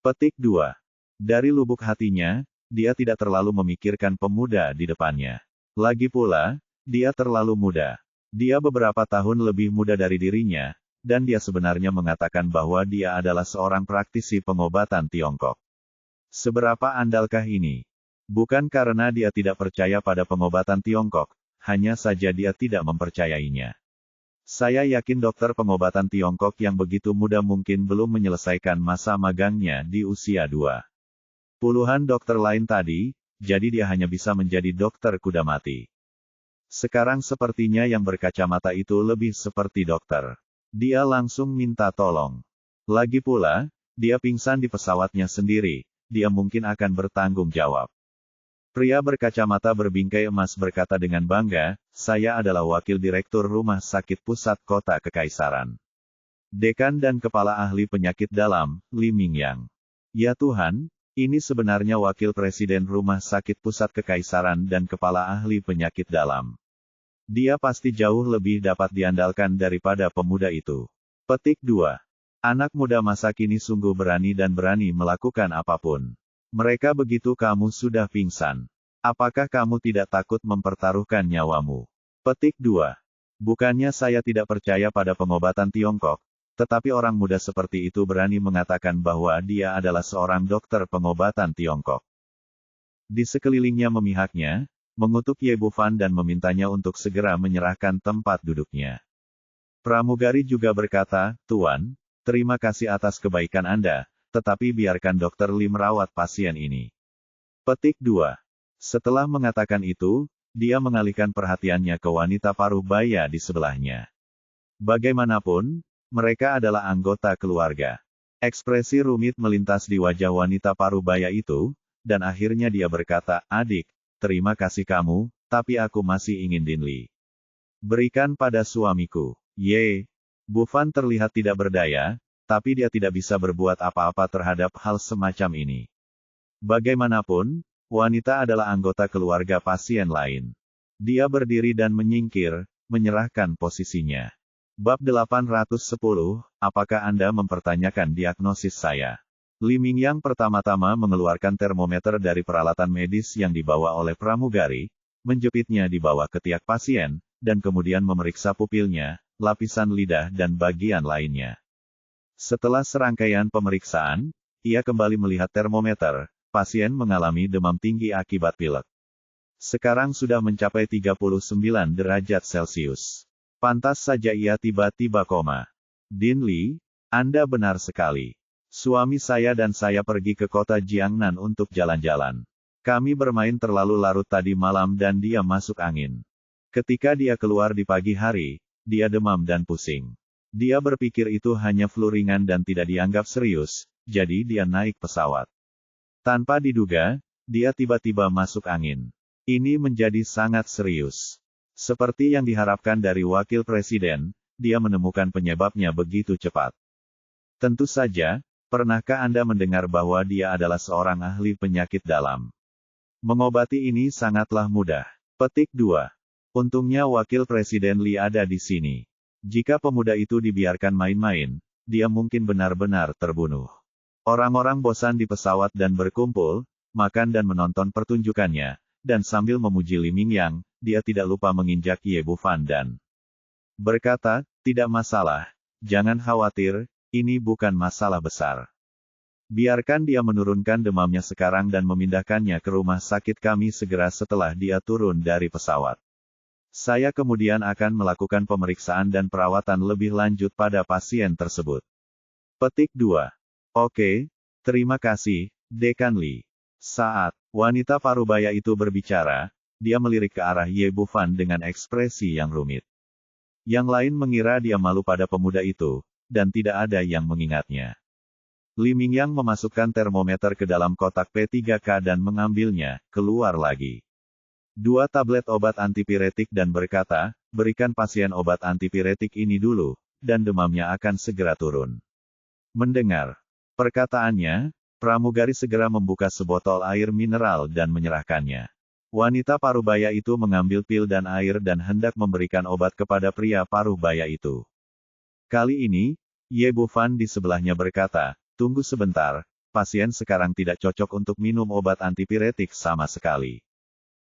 Petik 2. Dari lubuk hatinya, dia tidak terlalu memikirkan pemuda di depannya. Lagi pula, dia terlalu muda. Dia beberapa tahun lebih muda dari dirinya, dan dia sebenarnya mengatakan bahwa dia adalah seorang praktisi pengobatan Tiongkok. Seberapa andalkah ini? Bukan karena dia tidak percaya pada pengobatan Tiongkok, hanya saja dia tidak mempercayainya. Saya yakin dokter pengobatan Tiongkok yang begitu muda mungkin belum menyelesaikan masa magangnya di usia 2. Puluhan dokter lain tadi, jadi dia hanya bisa menjadi dokter kuda mati. Sekarang sepertinya yang berkacamata itu lebih seperti dokter. Dia langsung minta tolong. Lagi pula, dia pingsan di pesawatnya sendiri, dia mungkin akan bertanggung jawab. Pria berkacamata berbingkai emas berkata dengan bangga, saya adalah wakil direktur rumah sakit pusat kota Kekaisaran. Dekan dan kepala ahli penyakit dalam, Li Mingyang. Ya Tuhan, ini sebenarnya wakil presiden rumah sakit pusat Kekaisaran dan kepala ahli penyakit dalam. Dia pasti jauh lebih dapat diandalkan daripada pemuda itu. Petik 2. Anak muda masa kini sungguh berani dan berani melakukan apapun. Mereka begitu kamu sudah pingsan. Apakah kamu tidak takut mempertaruhkan nyawamu? Petik 2. Bukannya saya tidak percaya pada pengobatan Tiongkok, tetapi orang muda seperti itu berani mengatakan bahwa dia adalah seorang dokter pengobatan Tiongkok. Di sekelilingnya memihaknya, mengutuk Ye Bufan dan memintanya untuk segera menyerahkan tempat duduknya. Pramugari juga berkata, Tuan, terima kasih atas kebaikan Anda, tetapi biarkan Dr. Li merawat pasien ini. Petik 2. Setelah mengatakan itu, dia mengalihkan perhatiannya ke wanita paruh baya di sebelahnya. Bagaimanapun, mereka adalah anggota keluarga. Ekspresi rumit melintas di wajah wanita paruh baya itu, dan akhirnya dia berkata, adik, terima kasih kamu, tapi aku masih ingin Din Li. Berikan pada suamiku. Ye. Bufan terlihat tidak berdaya, tapi dia tidak bisa berbuat apa-apa terhadap hal semacam ini. Bagaimanapun, wanita adalah anggota keluarga pasien lain. Dia berdiri dan menyingkir, menyerahkan posisinya. Bab 810, apakah Anda mempertanyakan diagnosis saya? Li Mingyang pertama-tama mengeluarkan termometer dari peralatan medis yang dibawa oleh pramugari, menjepitnya di bawah ketiak pasien, dan kemudian memeriksa pupilnya, lapisan lidah dan bagian lainnya. Setelah serangkaian pemeriksaan, ia kembali melihat termometer, pasien mengalami demam tinggi akibat pilek. Sekarang sudah mencapai 39 derajat Celcius. Pantas saja ia tiba-tiba koma. Din Li, Anda benar sekali. Suami saya dan saya pergi ke kota Jiangnan untuk jalan-jalan. Kami bermain terlalu larut tadi malam dan dia masuk angin. Ketika dia keluar di pagi hari, dia demam dan pusing. Dia berpikir itu hanya flu ringan dan tidak dianggap serius, jadi dia naik pesawat. Tanpa diduga, dia tiba-tiba masuk angin. Ini menjadi sangat serius. Seperti yang diharapkan dari wakil presiden, dia menemukan penyebabnya begitu cepat. Tentu saja, pernahkah Anda mendengar bahwa dia adalah seorang ahli penyakit dalam? Mengobati ini sangatlah mudah. Petik 2. Untungnya Wakil Presiden Li ada di sini. Jika pemuda itu dibiarkan main-main, dia mungkin benar-benar terbunuh. Orang-orang bosan di pesawat dan berkumpul, makan dan menonton pertunjukannya, dan sambil memuji Li Mingyang, dia tidak lupa menginjak Ye Bufan dan berkata, tidak masalah, jangan khawatir, ini bukan masalah besar. Biarkan dia menurunkan demamnya sekarang dan memindahkannya ke rumah sakit kami segera setelah dia turun dari pesawat. Saya kemudian akan melakukan pemeriksaan dan perawatan lebih lanjut pada pasien tersebut. Petik 2. Oke, terima kasih, Dekan Li. Saat wanita parubaya itu berbicara, dia melirik ke arah Ye Bufan dengan ekspresi yang rumit. Yang lain mengira dia malu pada pemuda itu, dan tidak ada yang mengingatnya. Li Mingyang memasukkan termometer ke dalam kotak P3K dan mengambilnya, keluar lagi 2 tablet obat antipiretik dan berkata, berikan pasien obat antipiretik ini dulu, dan demamnya akan segera turun. Mendengar perkataannya, pramugari segera membuka sebotol air mineral dan menyerahkannya. Wanita parubaya itu mengambil pil dan air dan hendak memberikan obat kepada pria parubaya itu. Kali ini, Ye Bufan di sebelahnya berkata, tunggu sebentar, pasien sekarang tidak cocok untuk minum obat antipiretik sama sekali.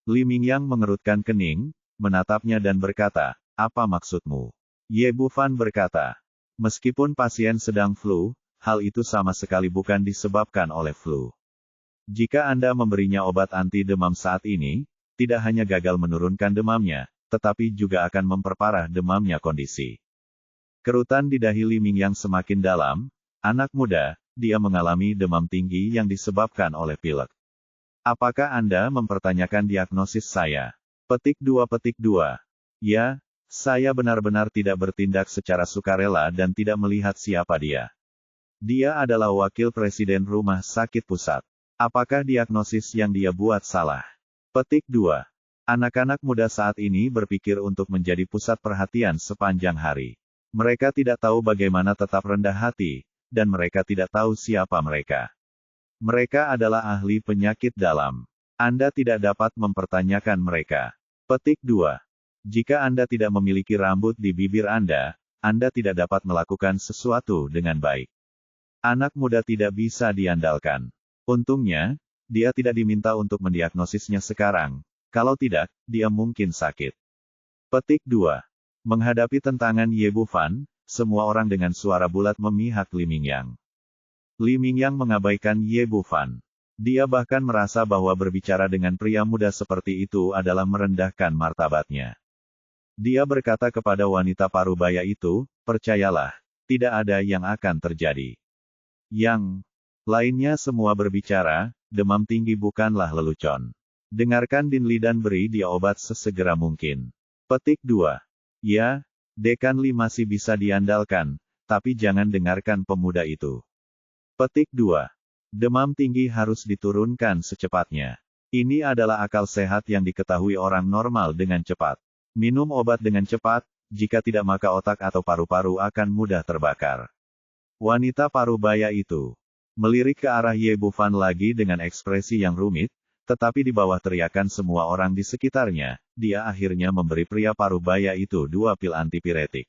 Li Mingyang mengerutkan kening, menatapnya dan berkata, apa maksudmu? Ye Bufan berkata, meskipun pasien sedang flu, hal itu sama sekali bukan disebabkan oleh flu. Jika Anda memberinya obat anti demam saat ini, tidak hanya gagal menurunkan demamnya, tetapi juga akan memperparah demamnya kondisi. Kerutan di dahi Li Mingyang semakin dalam, anak muda, dia mengalami demam tinggi yang disebabkan oleh pilek. Apakah Anda mempertanyakan diagnosis saya? Petik 2. Ya, saya benar-benar tidak bertindak secara sukarela dan tidak melihat siapa dia. Dia adalah wakil presiden rumah sakit pusat. Apakah diagnosis yang dia buat salah? Petik 2. Anak-anak muda saat ini berpikir untuk menjadi pusat perhatian sepanjang hari. Mereka tidak tahu bagaimana tetap rendah hati, dan mereka tidak tahu siapa mereka. Mereka adalah ahli penyakit dalam. Anda tidak dapat mempertanyakan mereka. Petik 2. Jika Anda tidak memiliki rambut di bibir Anda tidak dapat melakukan sesuatu dengan baik. Anak muda tidak bisa diandalkan. Untungnya, dia tidak diminta untuk mendiagnosisnya sekarang. Kalau tidak, dia mungkin sakit. Petik 2. Menghadapi tentangan Ye Bufan, semua orang dengan suara bulat memihak Li Mingyang. Li Mingyang mengabaikan Ye Bufan. Dia bahkan merasa bahwa berbicara dengan pria muda seperti itu adalah merendahkan martabatnya. Dia berkata kepada wanita parubaya itu, percayalah, tidak ada yang akan terjadi. Yang lainnya semua berbicara, demam tinggi bukanlah lelucon. Dengarkan Din Li dan beri dia obat sesegera mungkin. Petik 2. Ya, Dekan Li masih bisa diandalkan, tapi jangan dengarkan pemuda itu. Petik 2. Demam tinggi harus diturunkan secepatnya. Ini adalah akal sehat yang diketahui orang normal dengan cepat. Minum obat dengan cepat, jika tidak maka otak atau paru-paru akan mudah terbakar. Wanita parubaya itu melirik ke arah Ye Bufan lagi dengan ekspresi yang rumit, tetapi di bawah teriakan semua orang di sekitarnya, dia akhirnya memberi pria parubaya itu 2 pil antipiretik.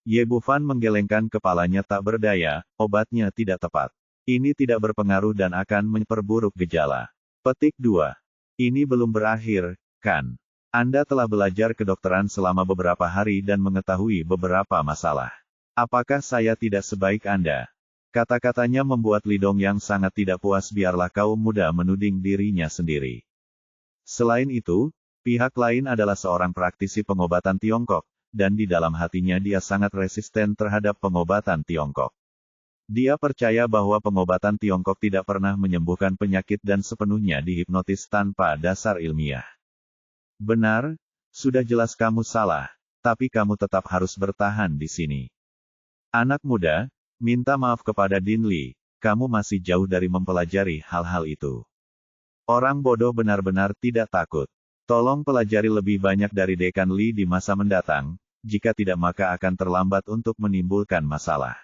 Ye Bufan menggelengkan kepalanya tak berdaya, obatnya tidak tepat. Ini tidak berpengaruh dan akan memperburuk gejala. Petik 2. Ini belum berakhir, kan? Anda telah belajar kedokteran selama beberapa hari dan mengetahui beberapa masalah. Apakah saya tidak sebaik Anda? Kata-katanya membuat Li Dongyang sangat tidak puas biarlah kaum muda menuding dirinya sendiri. Selain itu, pihak lain adalah seorang praktisi pengobatan Tiongkok, dan di dalam hatinya dia sangat resisten terhadap pengobatan Tiongkok. Dia percaya bahwa pengobatan Tiongkok tidak pernah menyembuhkan penyakit dan sepenuhnya dihipnotis tanpa dasar ilmiah. Benar, sudah jelas kamu salah, tapi kamu tetap harus bertahan di sini. Anak muda, minta maaf kepada Din Li, kamu masih jauh dari mempelajari hal-hal itu. Orang bodoh benar-benar tidak takut. Tolong pelajari lebih banyak dari Dekan Li di masa mendatang, jika tidak maka akan terlambat untuk menimbulkan masalah.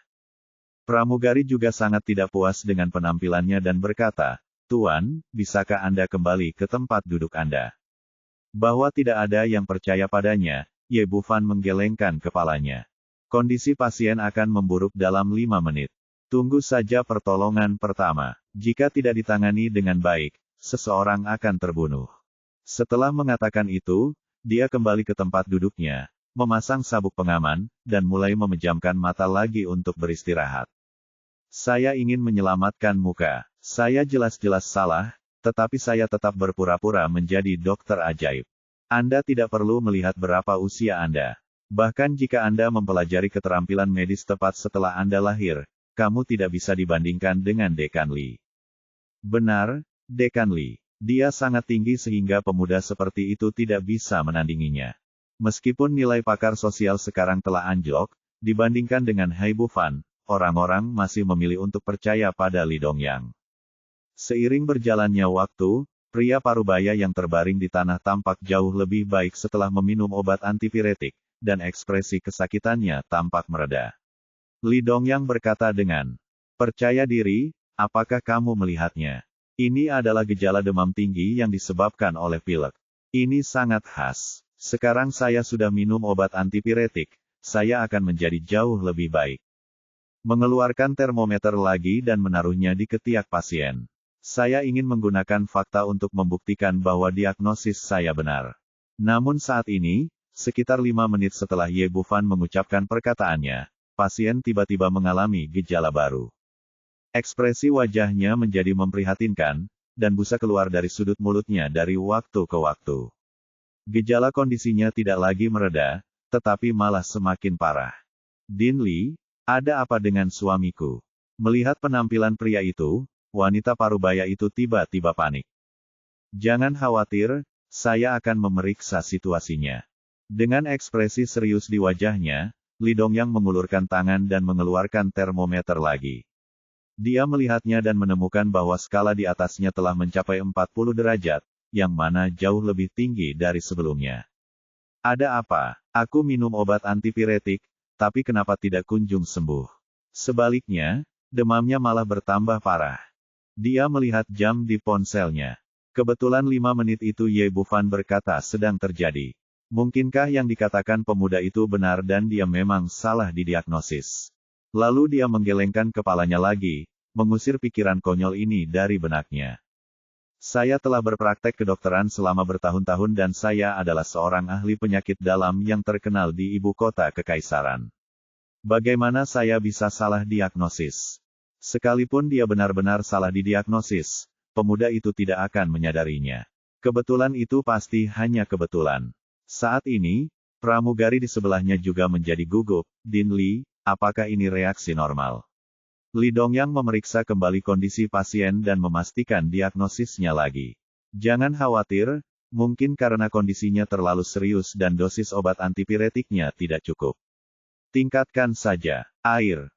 Pramugari juga sangat tidak puas dengan penampilannya dan berkata, Tuan, bisakah Anda kembali ke tempat duduk Anda? Bahwa tidak ada yang percaya padanya, Ye Bufan menggelengkan kepalanya. Kondisi pasien akan memburuk dalam 5 menit. Tunggu saja pertolongan pertama. Jika tidak ditangani dengan baik, seseorang akan terbunuh. Setelah mengatakan itu, dia kembali ke tempat duduknya, memasang sabuk pengaman, dan mulai memejamkan mata lagi untuk beristirahat. Saya ingin menyelamatkan muka. Saya jelas-jelas salah, tetapi saya tetap berpura-pura menjadi dokter ajaib. Anda tidak perlu melihat berapa usia Anda. Bahkan jika Anda mempelajari keterampilan medis tepat setelah Anda lahir, kamu tidak bisa dibandingkan dengan Dekan Li. Benar, Dekan Li. Dia sangat tinggi sehingga pemuda seperti itu tidak bisa menandinginya. Meskipun nilai pakar sosial sekarang telah anjlok, dibandingkan dengan Hai Bufan, orang-orang masih memilih untuk percaya pada Li Dongyang. Seiring berjalannya waktu, pria parubaya yang terbaring di tanah tampak jauh lebih baik setelah meminum obat antipiretik, dan ekspresi kesakitannya tampak mereda. Li Dongyang berkata dengan percaya diri, apakah kamu melihatnya? Ini adalah gejala demam tinggi yang disebabkan oleh pilek. Ini sangat khas. Sekarang saya sudah minum obat antipiretik, saya akan menjadi jauh lebih baik. Mengeluarkan termometer lagi dan menaruhnya di ketiak pasien. Saya ingin menggunakan fakta untuk membuktikan bahwa diagnosis saya benar. Namun saat ini, sekitar 5 menit setelah Ye Bufan mengucapkan perkataannya, pasien tiba-tiba mengalami gejala baru. Ekspresi wajahnya menjadi memprihatinkan, dan busa keluar dari sudut mulutnya dari waktu ke waktu. Gejala kondisinya tidak lagi mereda, tetapi malah semakin parah. Din Li, ada apa dengan suamiku? Melihat penampilan pria itu, wanita parubaya itu tiba-tiba panik. Jangan khawatir, saya akan memeriksa situasinya. Dengan ekspresi serius di wajahnya, Li Dongyang mengulurkan tangan dan mengeluarkan termometer lagi. Dia melihatnya dan menemukan bahwa skala di atasnya telah mencapai 40 derajat, yang mana jauh lebih tinggi dari sebelumnya. Ada apa? Aku minum obat antipiretik, tapi kenapa tidak kunjung sembuh? Sebaliknya, demamnya malah bertambah parah. Dia melihat jam di ponselnya. Kebetulan 5 menit itu Ye Bufan berkata sedang terjadi. Mungkinkah yang dikatakan pemuda itu benar dan dia memang salah didiagnosis? Lalu dia menggelengkan kepalanya lagi, mengusir pikiran konyol ini dari benaknya. Saya telah berpraktek kedokteran selama bertahun-tahun dan saya adalah seorang ahli penyakit dalam yang terkenal di ibu kota kekaisaran. Bagaimana saya bisa salah diagnosis? Sekalipun dia benar-benar salah didiagnosis, pemuda itu tidak akan menyadarinya. Kebetulan itu pasti hanya kebetulan. Saat ini, pramugari di sebelahnya juga menjadi gugup. Din Li, apakah ini reaksi normal? Li Dongyang memeriksa kembali kondisi pasien dan memastikan diagnosisnya lagi. Jangan khawatir, mungkin karena kondisinya terlalu serius dan dosis obat antipiretiknya tidak cukup. Tingkatkan saja air.